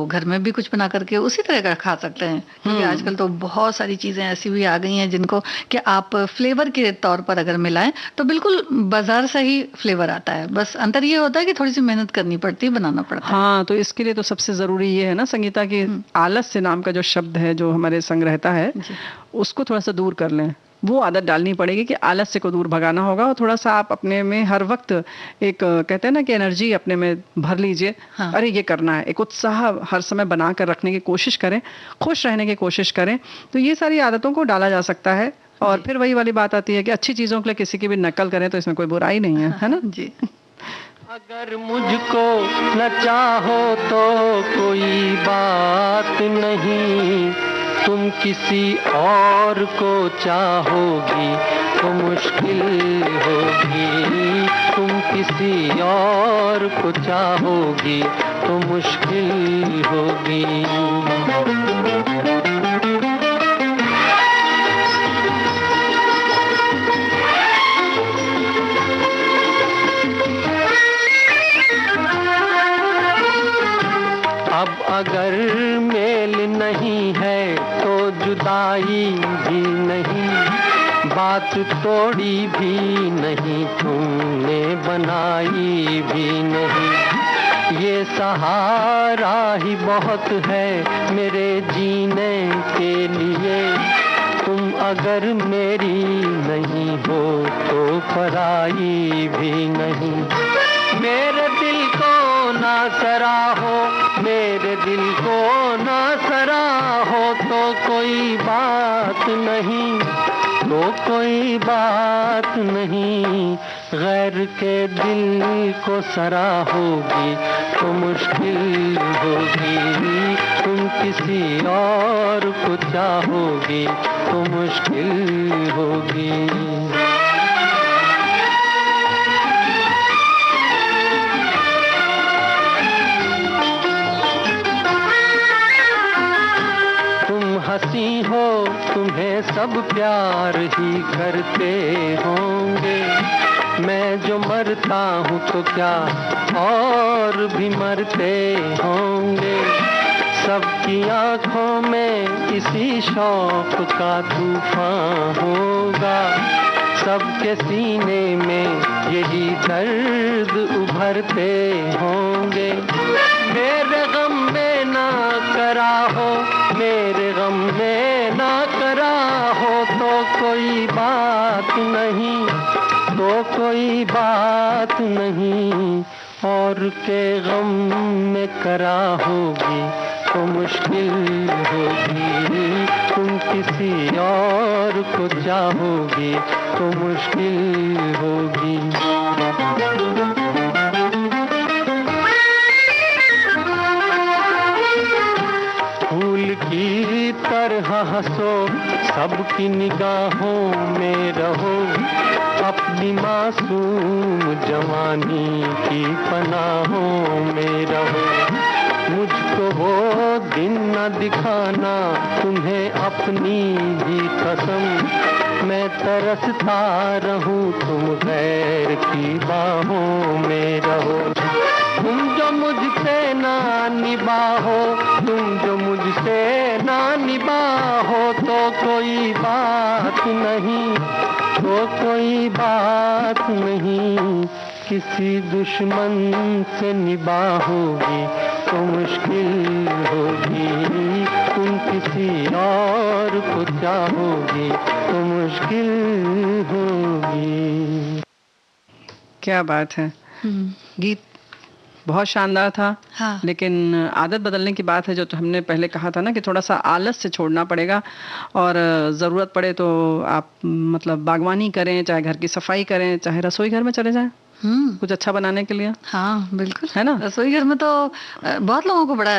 घर में भी कुछ बना करके उसी तरह का खा सकते हैं, क्योंकि आजकल तो बहुत सारी चीजें ऐसी भी आ गई हैं जिनको कि आप फ्लेवर के तौर पर अगर मिलाएं तो बिल्कुल बाजार से ही फ्लेवर आता है। बस अंतर ये होता है कि थोड़ी सी मेहनत करनी पड़ती है, बनाना पड़ता है। हाँ, तो इसके लिए तो सबसे जरूरी ये है ना संगीता की आलस्य नाम का जो शब्द है जो हमारे संग रहता है उसको थोड़ा सा दूर कर लें। वो आदत डालनी पड़ेगी कि आलस्य को दूर भगाना होगा और थोड़ा सा आप अपने में हर वक्त एक कहते हैं ना कि एनर्जी अपने में भर लीजिए। अरे ये करना है, एक उत्साह हर समय बना कर रखने की कोशिश करें, खुश रहने की कोशिश करें। तो ये सारी आदतों को डाला जा सकता है। और फिर वही वाली बात आती है कि अच्छी चीजों के लिए किसी की भी नकल करें तो इसमें कोई बुराई नहीं है ना जी। अगर मुझको न चाहो तो कोई बात नहीं, तुम किसी और को चाहोगी तो मुश्किल होगी, तुम किसी और को चाहोगी तो मुश्किल होगी। अब अगर मेल नहीं है तो जुदाई भी नहीं, बात तोड़ी भी नहीं, तुमने बनाई भी नहीं। ये सहारा ही बहुत है मेरे जीने के लिए, तुम अगर मेरी नहीं हो तो पराई भी नहीं। मेरे दिल को ना सराहो, मेरे दिल को ना सराहो तो कोई बात नहीं, तो कोई बात नहीं। गैर के दिल को सराहोगी तो मुश्किल होगी, तुम किसी और को चाहोगी तो मुश्किल होगी। हंसी हो तुम्हें सब प्यार ही करते होंगे, मैं जो मरता हूँ तो क्या और भी मरते होंगे। सबकी आंखों में इसी शौक का तूफान होगा, सबके सीने में यही दर्द उभरते होंगे। मेरे गम में ना करा हो, मेरे गम में ना करा हो तो कोई बात नहीं, तो कोई बात नहीं। और के गम में करा होगी तो मुश्किल होगी, तुम किसी और को चाहोगी तो मुश्किल होगी। फूल की तरह हंसो, सबकी निगाहों में रहो, अपनी मासूम जवानी की पनाहों में रहो। मुझको वो दिन न दिखाना तुम्हें अपनी ही कसम, मैं तरसता रहूं तुम गैर की बाहों में रहो। तुम जो मुझसे ना निभाओ, तुम जो मुझसे ना निभाओ तो कोई बात नहीं, तो कोई बात नहीं। किसी दुश्मन से निभाओगी तो मुश्किल होगी, तुम किसी और को चाहोगी तो मुश्किल होगी। क्या बात है। गीत बहुत शानदार था। हाँ। लेकिन आदत बदलने की बात है, जो तो हमने पहले कहा था ना कि थोड़ा सा आलस से छोड़ना पड़ेगा, और ज़रूरत पड़े तो आप मतलब बागवानी करें, चाहे घर की सफाई करें, चाहे रसोई घर में चले जाएं कुछ अच्छा बनाने के लिए। हाँ बिल्कुल, है ना। रसोई घर में तो बहुत लोगों को बड़ा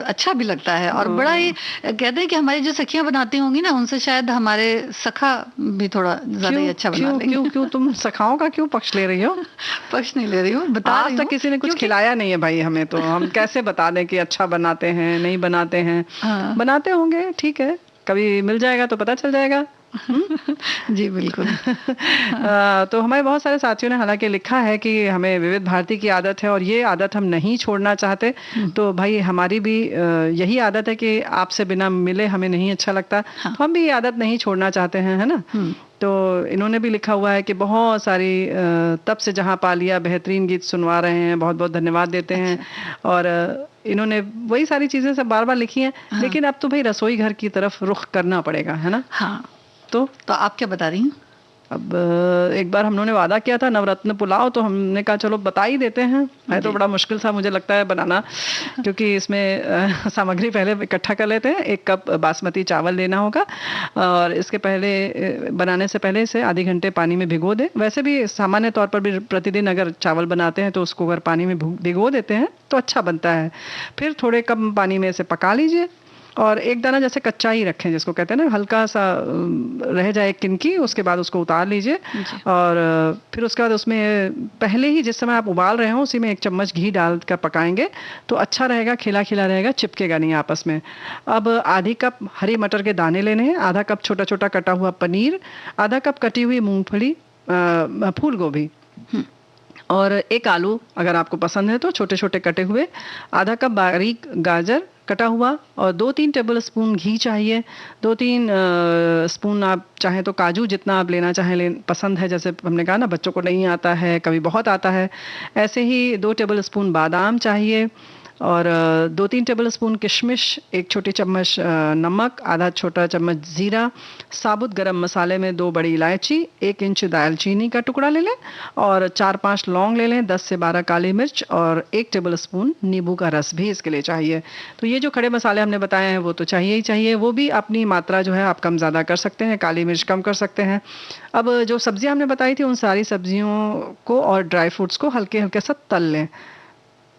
अच्छा भी लगता है, और बड़ा ही कहते हैं कि हमारी जो सखियां बनाती होंगी ना, उनसे शायद हमारे सखा भी थोड़ा ज्यादा ही अच्छा बना लेंगे। क्यों क्यों तुम सखाओं का क्यों पक्ष ले रही हो? पक्ष नहीं ले रही हूँ, बता रही आज तक हूँ। किसी ने कुछ खिलाया नहीं है भाई हमें, तो हम कैसे बता दें कि अच्छा बनाते हैं नहीं बनाते हैं। हाँ। बनाते होंगे, ठीक है, कभी मिल जाएगा तो पता चल जाएगा। जी बिल्कुल। तो हमारे बहुत सारे साथियों ने हालांकि लिखा है कि हमें विविध भारती की आदत है और ये आदत हम नहीं छोड़ना चाहते। तो भाई हमारी भी यही आदत है कि आपसे बिना मिले हमें नहीं अच्छा लगता। हाँ। तो हम भी ये आदत नहीं छोड़ना चाहते हैं, है ना। तो इन्होंने भी लिखा हुआ है कि बहुत सारी तब से जहाँ पा लिया बेहतरीन गीत सुनवा रहे हैं, बहुत बहुत धन्यवाद देते हैं। और इन्होंने वही सारी चीजें सब बार बार लिखी हैं। हाँ। लेकिन अब तो भाई रसोई घर की तरफ रुख करना पड़ेगा, है ना। हाँ, तो आप क्या बता रही हैं? अब एक बार हम लोगों ने वादा किया था नवरत्न पुलाव, तो हमने कहा चलो बता ही देते हैं। है तो बड़ा मुश्किल सा मुझे लगता है बनाना, क्योंकि इसमें सामग्री पहले इकट्ठा कर लेते हैं। 1 कप बासमती चावल लेना होगा, और इसके पहले बनाने से पहले इसे आधे घंटे पानी में भिगो दें। वैसे भी सामान्य तौर पर भी प्रतिदिन अगर चावल बनाते हैं तो उसको अगर पानी में भिगो देते हैं तो अच्छा बनता है। फिर थोड़े कम पानी में इसे पका लीजिए, और एक दाना जैसे कच्चा ही रखें, जिसको कहते हैं ना, हल्का सा रह जाए किनकी, उसके बाद उसको उतार लीजिए। और फिर उसके बाद उसमें पहले ही जिस समय आप उबाल रहे हो उसी में 1 चम्मच घी डाल कर पकाएंगे तो अच्छा रहेगा, खिला खिला रहेगा, चिपकेगा नहीं आपस में। अब आधी कप हरी मटर के दाने लेने हैं, आधा कप छोटा छोटा कटा हुआ पनीर, आधा कप कटी हुई मूंगफली, फूल गोभी, और 1 आलू अगर आपको पसंद है तो छोटे छोटे कटे हुए, आधा कप बारीक गाजर कटा हुआ, और 2-3 टेबल स्पून घी चाहिए। 2-3 स्पून आप चाहें तो काजू, जितना आप लेना चाहें पसंद है। जैसे हमने कहा ना, बच्चों को नहीं आता है, कभी बहुत आता है, ऐसे ही 2 टेबल स्पून बादाम चाहिए, और 2-3 टेबल स्पून किशमिश, 1 छोटी चम्मच नमक, आधा छोटा चम्मच जीरा, साबुत गरम मसाले में 2 बड़ी इलायची, 1 इंच दालचीनी का टुकड़ा ले लें, और 4-5 लौंग ले लें, 10 से 12 काली मिर्च, और 1 टेबल स्पून नींबू का रस भी इसके लिए चाहिए। तो ये जो खड़े मसाले हमने बताए हैं वो तो चाहिए ही चाहिए। वो भी अपनी मात्रा जो है आप कम ज़्यादा कर सकते हैं, काली मिर्च कम कर सकते हैं। अब जो सब्जियां हमने बताई थी उन सारी सब्जियों को और ड्राई फ्रूट्स को हल्के हल्के सा तल लें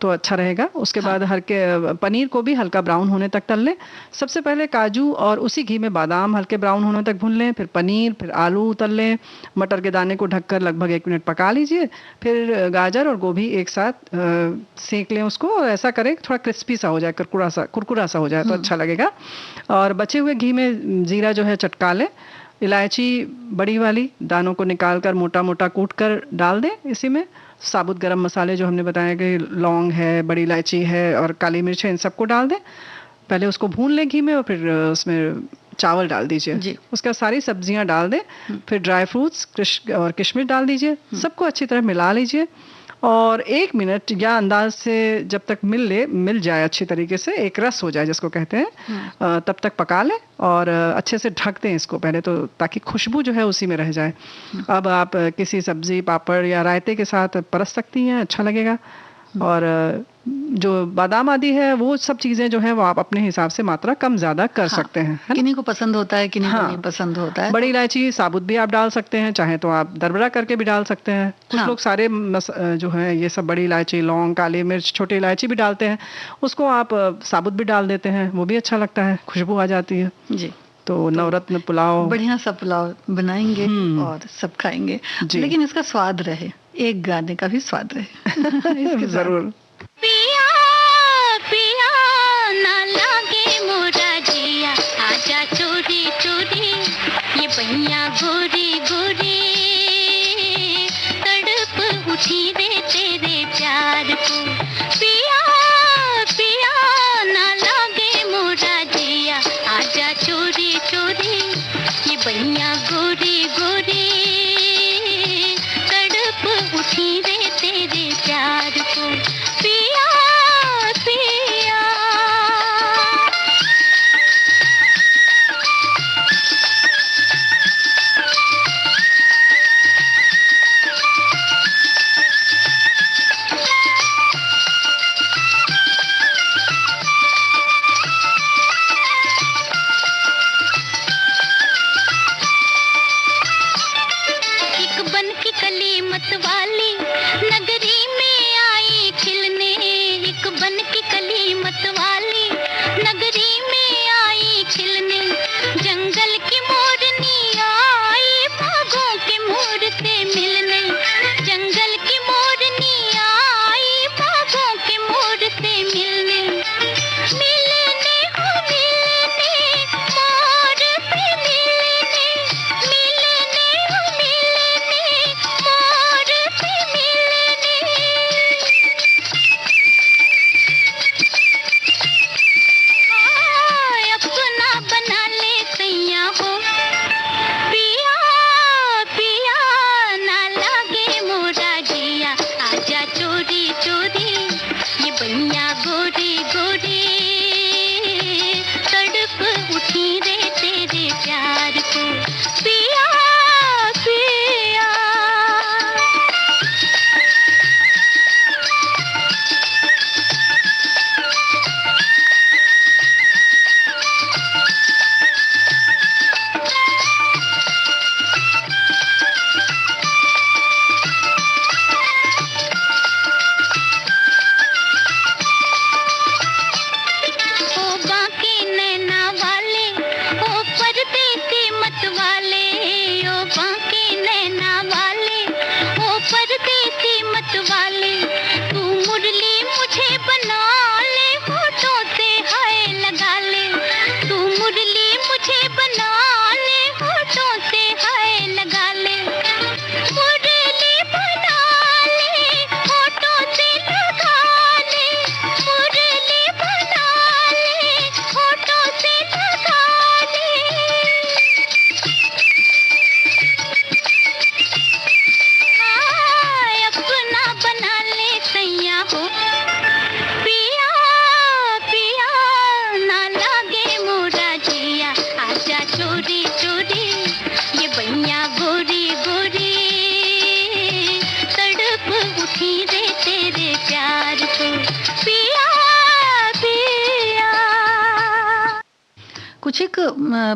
तो अच्छा रहेगा। उसके बाद हल्के पनीर को भी हल्का ब्राउन होने तक तल लें। सबसे पहले काजू और उसी घी में बादाम हल्के ब्राउन होने तक भून लें, फिर पनीर, फिर आलू तल लें। मटर के दाने को ढककर लगभग 1 मिनट पका लीजिए। फिर गाजर और गोभी एक साथ सेक लें उसको, और ऐसा करें थोड़ा क्रिस्पी सा हो जाए, कुरकुरा सा हो जाए तो अच्छा लगेगा। और बचे हुए घी में जीरा जो है चटका लें, इलायची बड़ी वाली दानों को निकाल कर मोटा मोटा कूट कर डाल दें इसी में। साबुत गरम मसाले जो हमने बताया कि लौंग है, बड़ी इलायची है और काली मिर्च है, इन सबको डाल दें। पहले उसको भून लें घी में और फिर उसमें चावल डाल दीजिए। जी। उसका सारी सब्जियां डाल दें, फिर ड्राई फ्रूट्स और किशमिश डाल दीजिए, सबको अच्छी तरह मिला लीजिए और 1 मिनट या अंदाज से जब तक मिल जाए अच्छी तरीके से, एक रस हो जाए जिसको कहते हैं, तब तक पका लें और अच्छे से ढक दें इसको पहले तो, ताकि खुशबू जो है उसी में रह जाए। अब आप किसी सब्जी, पापड़ या रायते के साथ परस सकती हैं, अच्छा लगेगा। और जो बादाम आदि है वो सब चीजें जो है वो आप अपने हिसाब से मात्रा कम ज्यादा कर सकते हैं, है ना? किन्हीं को पसंद होता है, किन्हीं को हाँ। नहीं पसंद होता है। बड़ी इलायची साबुत भी आप डाल सकते हैं, चाहे तो आप दरदरा करके भी डाल सकते हैं। कुछ हाँ। लोग सारे जो है ये सब बड़ी इलायची, लौंग, काली मिर्च, छोटी इलायची भी डालते हैं, उसको आप साबुत भी डाल देते हैं, वो भी अच्छा लगता है, खुशबू आ जाती है। जी। तो नवरत्न पुलाव, बढ़िया सा पुलाव बनाएंगे और सब खाएंगे, जी। लेकिन इसका स्वाद रहे, एक गाने का भी स्वाद रहे। इसके साथ। जरूर। पिया पिया ना लागे मोरा जिया, आजा चोरी चोरी ये बहिया गोरी गोरी, तड़प उठी रे तेरे प्यार को। पिया पिया ना लागे मोरा जिया, आजा चोरी चोरी ये बहिया गोरी गोरी, तड़प उठी रे तेरे प्यार को। पिया पिया एक बन की कली मत वाली नगरी में आई खिलने, एक बन की कली मत वाली नगरी में आई खिलने, जंगल की मोरनी आई बागों के मोर से मिलने, जंगल की मोरनी आई बागों के मोर से मिलने, मिलने हो मिलने मोर से मिलने, मिलने हो मिलने मोर से मिलने, हाय अपना बना ले सैया हो। पिया पिया ना लागे मोरा जिया, आजा चोरी चोरी ये बनिया गोरी गोरी, तड़प उठी रे तेरे प्यार को। पिया पिया ओ बाके नैना वाले, ओ परदेसी मत वाले, ओ बाके नैना वाले, ओ परदेसी मत वाले, तू मुरली मुझे बना ले होठों से हाय लगा ले, तू मुरली मुझे बना ले होठों से हाय लगा ले, मुरली बना ले होठों से लगा ले, मुरली बना ले होठों से लगा ले, हाय अपना बना ले सैया हो। पिया पिया ना लागे मोरा जिया, आजा चोरी चोरी ये बनिया गोरी गोरी, तड़प उठी रे तेरे प्यार को। पिया पिया कुछ एक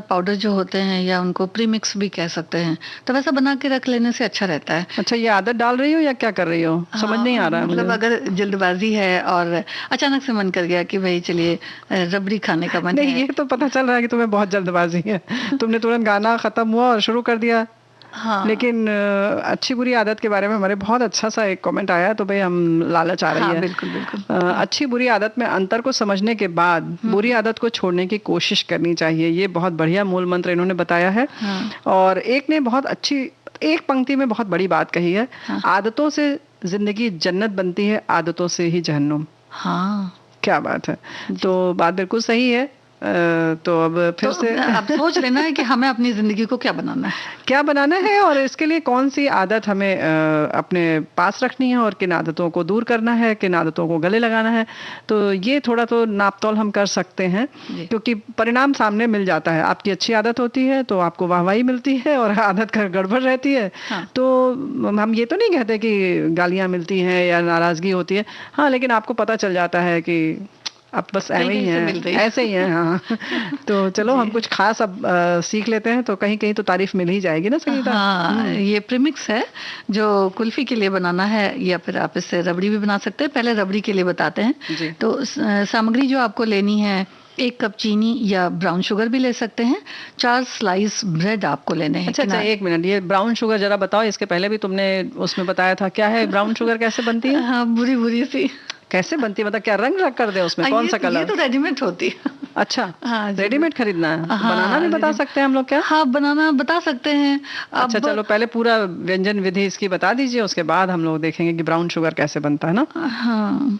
पाउडर जो होते हैं या उनको प्रीमिक्स भी कह सकते हैं, तो वैसा बना के रख लेने से अच्छा रहता है। अच्छा, ये आदत डाल रही हो या क्या कर रही हो, समझ नहीं आ रहा है मतलब मुझे। अगर जल्दबाजी है और अचानक से मन कर गया कि भाई चलिए रबड़ी खाने का मन नहीं, है। ये तो पता चल रहा है कि तुम्हें बहुत जल्दबाजी है। तुमने तुरंत गाना खत्म हुआ और शुरू कर दिया हाँ। लेकिन अच्छी बुरी आदत के बारे में हमारे बहुत अच्छा सा एक कमेंट आया, तो भाई हम लालच आ रही हाँ, है। बिल्कुल बिल्कुल। अच्छी बुरी आदत में अंतर को समझने के बाद बुरी आदत को छोड़ने की कोशिश करनी चाहिए, ये बहुत बढ़िया मूल मंत्र इन्होंने बताया है। हाँ। और एक ने बहुत अच्छी एक पंक्ति में बहुत बड़ी बात कही है, हाँ। आदतों से जिंदगी जन्नत बनती है, आदतों से ही जहन्नुम। हाँ, क्या बात है, तो बात बिल्कुल सही है। तो अब फिर तो से अब सोच लेना है कि हमें अपनी जिंदगी को क्या बनाना है। क्या बनाना है, और इसके लिए कौन सी आदत हमें अपने पास रखनी है, और किन आदतों को दूर करना है, किन आदतों को गले लगाना है। तो ये थोड़ा तो नापतोल हम कर सकते हैं, जी। क्योंकि परिणाम सामने मिल जाता है। आपकी अच्छी आदत होती है तो आपको वाहवाही मिलती है, और आदत का गड़बड़ रहती है हाँ। तो हम ये तो नहीं कहते कि गालियां मिलती हैं या नाराजगी होती है, हाँ, लेकिन आपको पता चल जाता है कि अब बस ऐसे ही कहीं से मिल रही है, है। ऐसे ही है। हाँ तो चलो हम कुछ खास अब सीख लेते हैं, तो कहीं कहीं तो तारीफ मिल ही जाएगी ना संगीता। हाँ, ये प्रीमिक्स है जो कुल्फी के लिए बनाना है, या फिर आप इससे रबड़ी भी बना सकते हैं। पहले रबड़ी के लिए बताते जी। हैं। तो सामग्री जो आपको लेनी है, 1 कप चीनी या ब्राउन शुगर भी ले सकते हैं। 4 स्लाइस ब्रेड आपको लेने हैं। अच्छा, एक मिनट, ये ब्राउन शुगर जरा बताओ, इसके पहले भी तुमने उसमें बताया था, क्या है ब्राउन शुगर, कैसे बनती है? हाँ, बुरी बुरी सी। कैसे बनती है, मतलब क्या रंग रख कर दे उसमें, कौन सा ये कलर? तो रेडीमेड होती है। अच्छा, हाँ जी। रेडीमेड खरीदना है, तो हाँ, बनाना भी बता रेडीमेड। सकते हैं हम लोग क्या? हाँ, बनाना बता सकते हैं। अच्छा, चलो पहले पूरा व्यंजन विधि इसकी बता दीजिए, उसके बाद हम लोग देखेंगे कि ब्राउन शुगर कैसे बनता है ना। हाँ,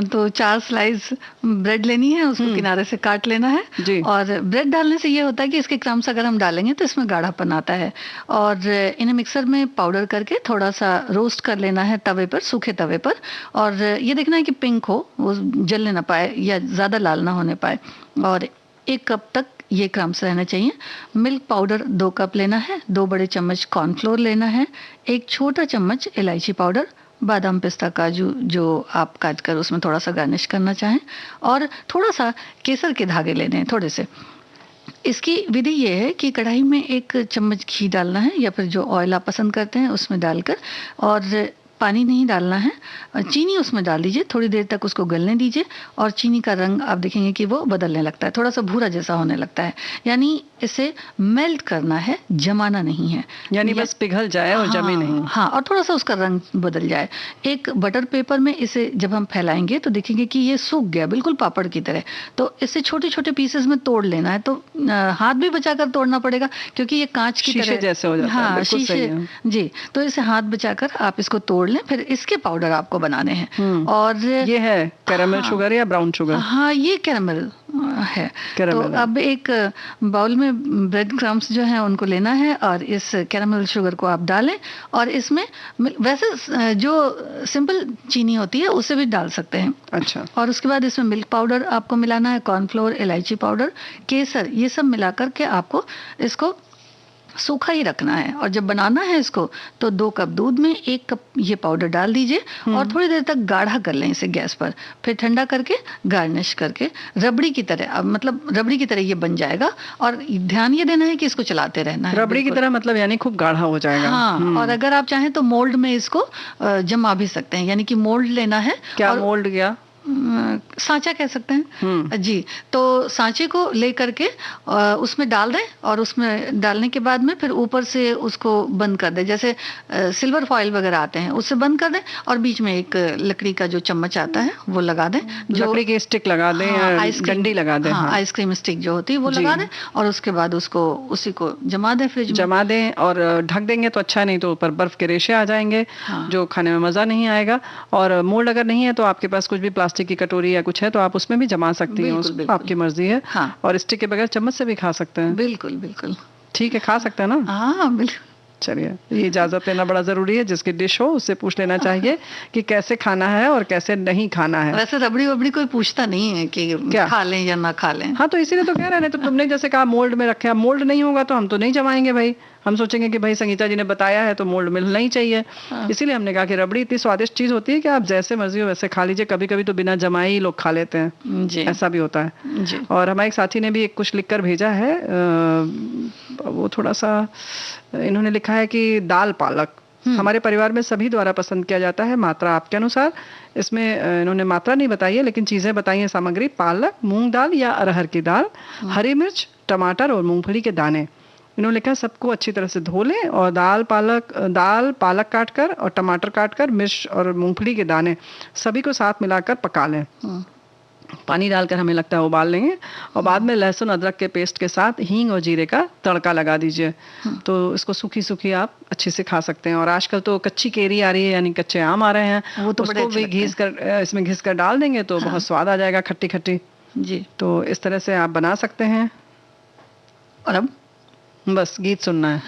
तो 4 स्लाइस ब्रेड लेनी है, उसको किनारे से काट लेना है। जी। और ब्रेड डालने से ये होता है कि इसके क्रम्स अगर हम डालेंगे तो इसमें गाढ़ापन आता है। और इन्हें मिक्सर में पाउडर करके थोड़ा सा रोस्ट कर लेना है तवे पर, सूखे तवे पर। और ये देखना है कि पिंक हो, वो जलने ना पाए या ज़्यादा लाल ना होने पाए। और 1 कप तक ये क्रम्स रहना चाहिए। मिल्क पाउडर 2 कप लेना है। 2 बड़े चम्मच कॉर्नफ्लोर लेना है। 1 छोटा चम्मच इलायची पाउडर, बादाम पिस्ता काजू जो आप काट कर उसमें थोड़ा सा गार्निश करना चाहें। और थोड़ा सा केसर के धागे लेने हैं, थोड़े से। इसकी विधि ये है कि कढ़ाई में 1 चम्मच घी डालना है, या फिर जो ऑयल आप पसंद करते हैं उसमें डालकर, और पानी नहीं डालना है। चीनी उसमें डाल दीजिए, थोड़ी देर तक उसको गलने दीजिए। और चीनी का रंग आप देखेंगे कि वो बदलने लगता है, थोड़ा सा भूरा जैसा होने लगता है। यानी इसे मेल्ट करना है, जमाना नहीं है। यानी बस पिघल जाए और जमे नहीं। हाँ, और थोड़ा सा उसका रंग बदल जाए। एक बटर पेपर में इसे जब हम फैलाएंगे तो देखेंगे कि ये सूख गया, बिल्कुल पापड़ की तरह। तो इसे छोटे छोटे पीसेस में तोड़ लेना है। तो हाथ भी बचाकर तोड़ना पड़ेगा, क्योंकि ये कांच की शीशे तरह जैसे हो जाता है, हाँ, बिल्कुल सही शीशे। है। जी, तो इसे हाथ बचाकर आप इसको तोड़ लें। फिर इसके पाउडर आपको बनाने हैं। और ये है कैरामल हाँ। शुगर या ब्राउन शुगर? हाँ, ये कैरामल है। कैरामल तो है। अब एक बाउल में ब्रेड क्रम्स जो हैं उनको लेना है, और इस कैरामल शुगर को आप डालें। और इसमें वैसे जो सिंपल चीनी होती है उसे भी डाल सकते हैं। अच्छा। और उसके बाद इसमें मिल्क पाउडर आपको मिलाना है, कॉर्नफ्लोर, इलायची पाउडर, केसर, ये सब मिला करके आपको इसको सूखा ही रखना है। और जब बनाना है इसको तो 2 कप दूध में 1 कप ये पाउडर डाल दीजिए, और थोड़ी देर तक गाढ़ा कर लें इसे गैस पर। फिर ठंडा करके गार्निश करके रबड़ी की तरह, अब मतलब रबड़ी की तरह ये बन जाएगा। और ध्यान ये देना है कि इसको चलाते रहना है। रबड़ी की बिल्कुल। तरह मतलब यानी खूब गाढ़ा हो जाएगा। हाँ, और अगर आप चाहें तो मोल्ड में इसको जमा भी सकते हैं, यानी कि मोल्ड लेना है। क्या और मोल्ड गया? सांचा कह सकते हैं। जी, तो सांचे को लेकर के उसमें डाल दें, और उसमें डालने के बाद में फिर ऊपर से उसको बंद कर दें। जैसे सिल्वर फॉइल वगैरह आते हैं, उससे बंद कर दें। और बीच में एक लकड़ी का जो चम्मच आता है वो लगा दें, जो लकड़ी की स्टिक लगा दें या डंडी लगा दें। हाँ, आइसक्रीम स्टिक जो होती है वो लगा दें। और उसके बाद उसको उसी को जमा दें फ्रिज में। जमा दें, और ढक देंगे तो अच्छा, नहीं तो ऊपर बर्फ के रेशे आ जाएंगे, हाँ। जो खाने में मजा नहीं आएगा। और मोल्ड अगर नहीं है तो आपके पास कुछ भी प्लास्टिक की कटोरी या कुछ है तो आप उसमें भी जमा सकती हैं, बिल्कुल, उसको बिल्कुल। आपकी मर्जी है। हाँ। और स्टिक के बगैर चम्मच से भी खा सकते हैं। बिल्कुल बिल्कुल। ठीक है, खा सकते हैं ना? हाँ, बिल्कुल। चलिए, ये इजाजत लेना बड़ा जरूरी है। जिसकी डिश हो उससे पूछ लेना चाहिए कि कैसे खाना है और कैसे नहीं खाना है। वैसे रबड़ी वबड़ी कोई पूछता नहीं है कि क्या? खा लें या ना खा लें। हाँ, तो इसीलिए तो कह रहे हैं। तो तुमने जैसे कहा मोल्ड में रखे, अब मोल्ड नहीं होगा तो हम तो नहीं जमाएंगे भाई। हम सोचेंगे कि भाई संगीता जी ने बताया है तो मोल्ड मिलना ही चाहिए। इसीलिए हमने कहा कि रबड़ी इतनी स्वादिष्ट चीज होती है कि आप जैसे मर्जी हो वैसे खा लीजिए। कभी कभी तो बिना जमाए ही लोग खा लेते हैं, जी ऐसा भी होता है। जी। और हमारे एक साथी ने भी एक कुछ लिख कर भेजा है, वो थोड़ा सा इन्होंने लिखा है कि दाल पालक हमारे परिवार में सभी द्वारा पसंद किया जाता है, मात्रा आपके अनुसार। इसमें इन्होंने मात्रा नहीं बताई है, लेकिन चीजें बताई हैं सामग्री: पालक, मूंग दाल या अरहर की दाल, हरी मिर्च, टमाटर और मूंगफली के दाने। इन्होंने लिखा है सबको अच्छी तरह से धो लें और दाल पालक काटकर और टमाटर काटकर, मिर्च और मूंगफली के दाने सभी को साथ मिलाकर पका लें। पानी डालकर हमें लगता है उबाल लेंगे और बाद में लहसुन अदरक के पेस्ट के साथ हींग और जीरे का तड़का लगा दीजिए। तो इसको सूखी सूखी आप अच्छे से खा सकते हैं। और आजकल तो कच्ची केरी आ रही है, यानी कच्चे आम आ रहे हैं, वो तो बड़े उसको अच्छे भी लगते हैं। घिस कर इसमें घिस कर डाल देंगे तो बहुत स्वाद आ जाएगा, खट्टी खट्टी। जी। तो इस तरह से आप बना सकते हैं। और अब बस गीत सुनना है।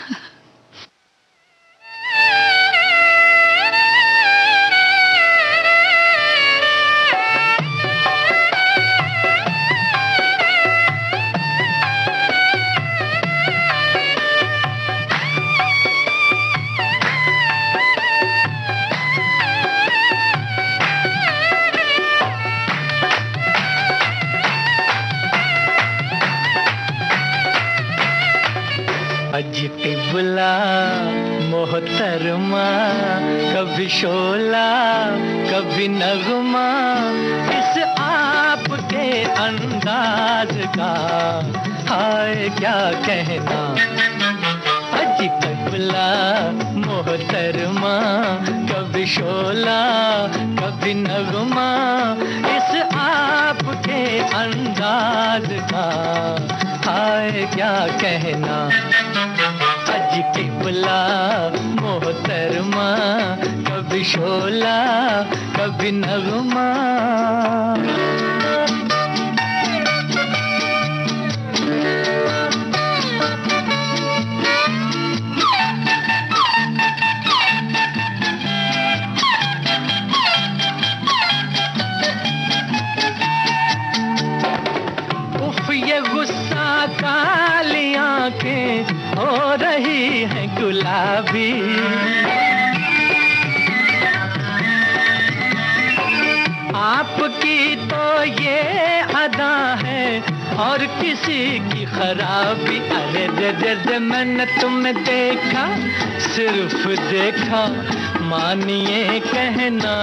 अज टिबला मोहतरमा, कभी शोला कभी नगमा, इस आपके अंदाज का हाय क्या कहना। अज टिबला मोहतरमा, कभी शोला कभी नगमा, इस आपके अंदाज का हाय क्या कहना। अज टिबला मोहतरमा, कभी शोला कभी नगमा। उफ ये गुस्सा काली आंखें हो रही है गुलाबी, आपकी तो ये अदा है और किसी की खराबी। अरे रे रे रे मैंने तुम्हें देखा, सिर्फ देखा मानिए कहना।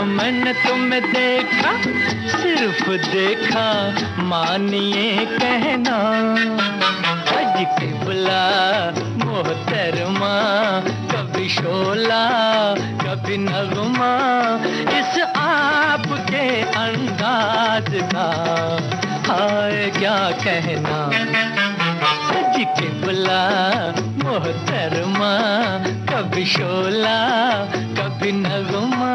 मैंने तुम्हें देखा, सिर्फ देखा मानिए कहना। अज टिबला मोहतरमा, कभी शोला कभी नगमा, इस आपके अंदाज का हाय क्या कहना। अज टिबला मोहतरमा, कभी शोला कभी नगमा।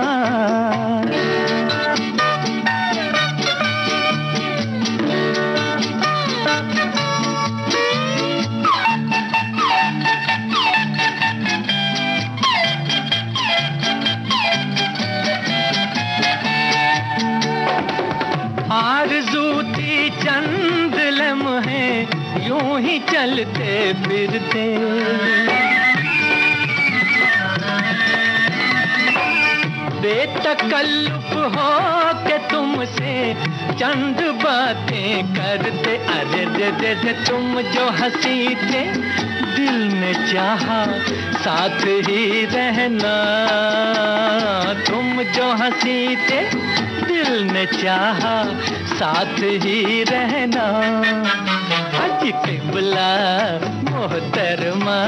आरज़ू थी चंद लम्हे यूं ही चलते फिरते, बेतकल्लुफ हो के तुमसे चंद बातें करते। अरे रे रे रे तुम जो हंसी थे, दिल ने चाहा साथ ही रहना। तुम जो हंसी थे, दिल ने चाहा साथ ही रहना। अज टिबला मोहतरमा,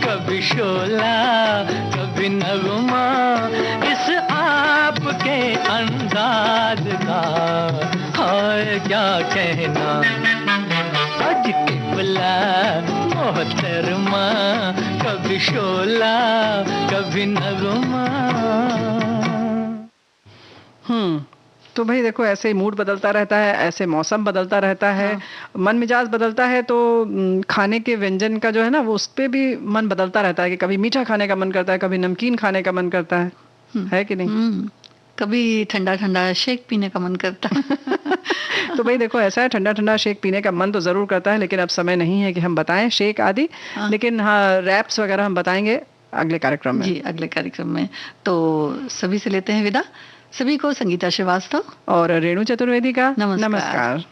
कभी शोला कभी नगमा, इस आपके अंदाज का हाय क्या कहना। अज टिबला मोहतरमा, कभी शोला कभी नगमा। तो भाई देखो, ऐसे ही मूड बदलता रहता है, ऐसे मौसम बदलता रहता है, मन मिजाज बदलता है, तो खाने के व्यंजन का जो है ना, वो उस पे भी मन बदलता रहता है कि कभी मीठा खाने का मन करता है, कभी नमकीन खाने का मन करता है कि नहीं? कभी ठंडा ठंडा शेक पीने का मन करता है। तो भाई देखो, ऐसा है, ठंडा ठंडा शेक पीने का मन तो जरूर करता है, लेकिन अब समय नहीं है कि हम बताएं शेक आदि। लेकिन हाँ, रैप्स वगैरह हम बताएंगे अगले कार्यक्रम में। जी, अगले कार्यक्रम में। तो सभी से लेते हैं विदा। सभी को संगीता श्रीवास्तव और रेणु चतुर्वेदी का नमस्कार।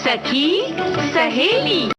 सखी सहेली।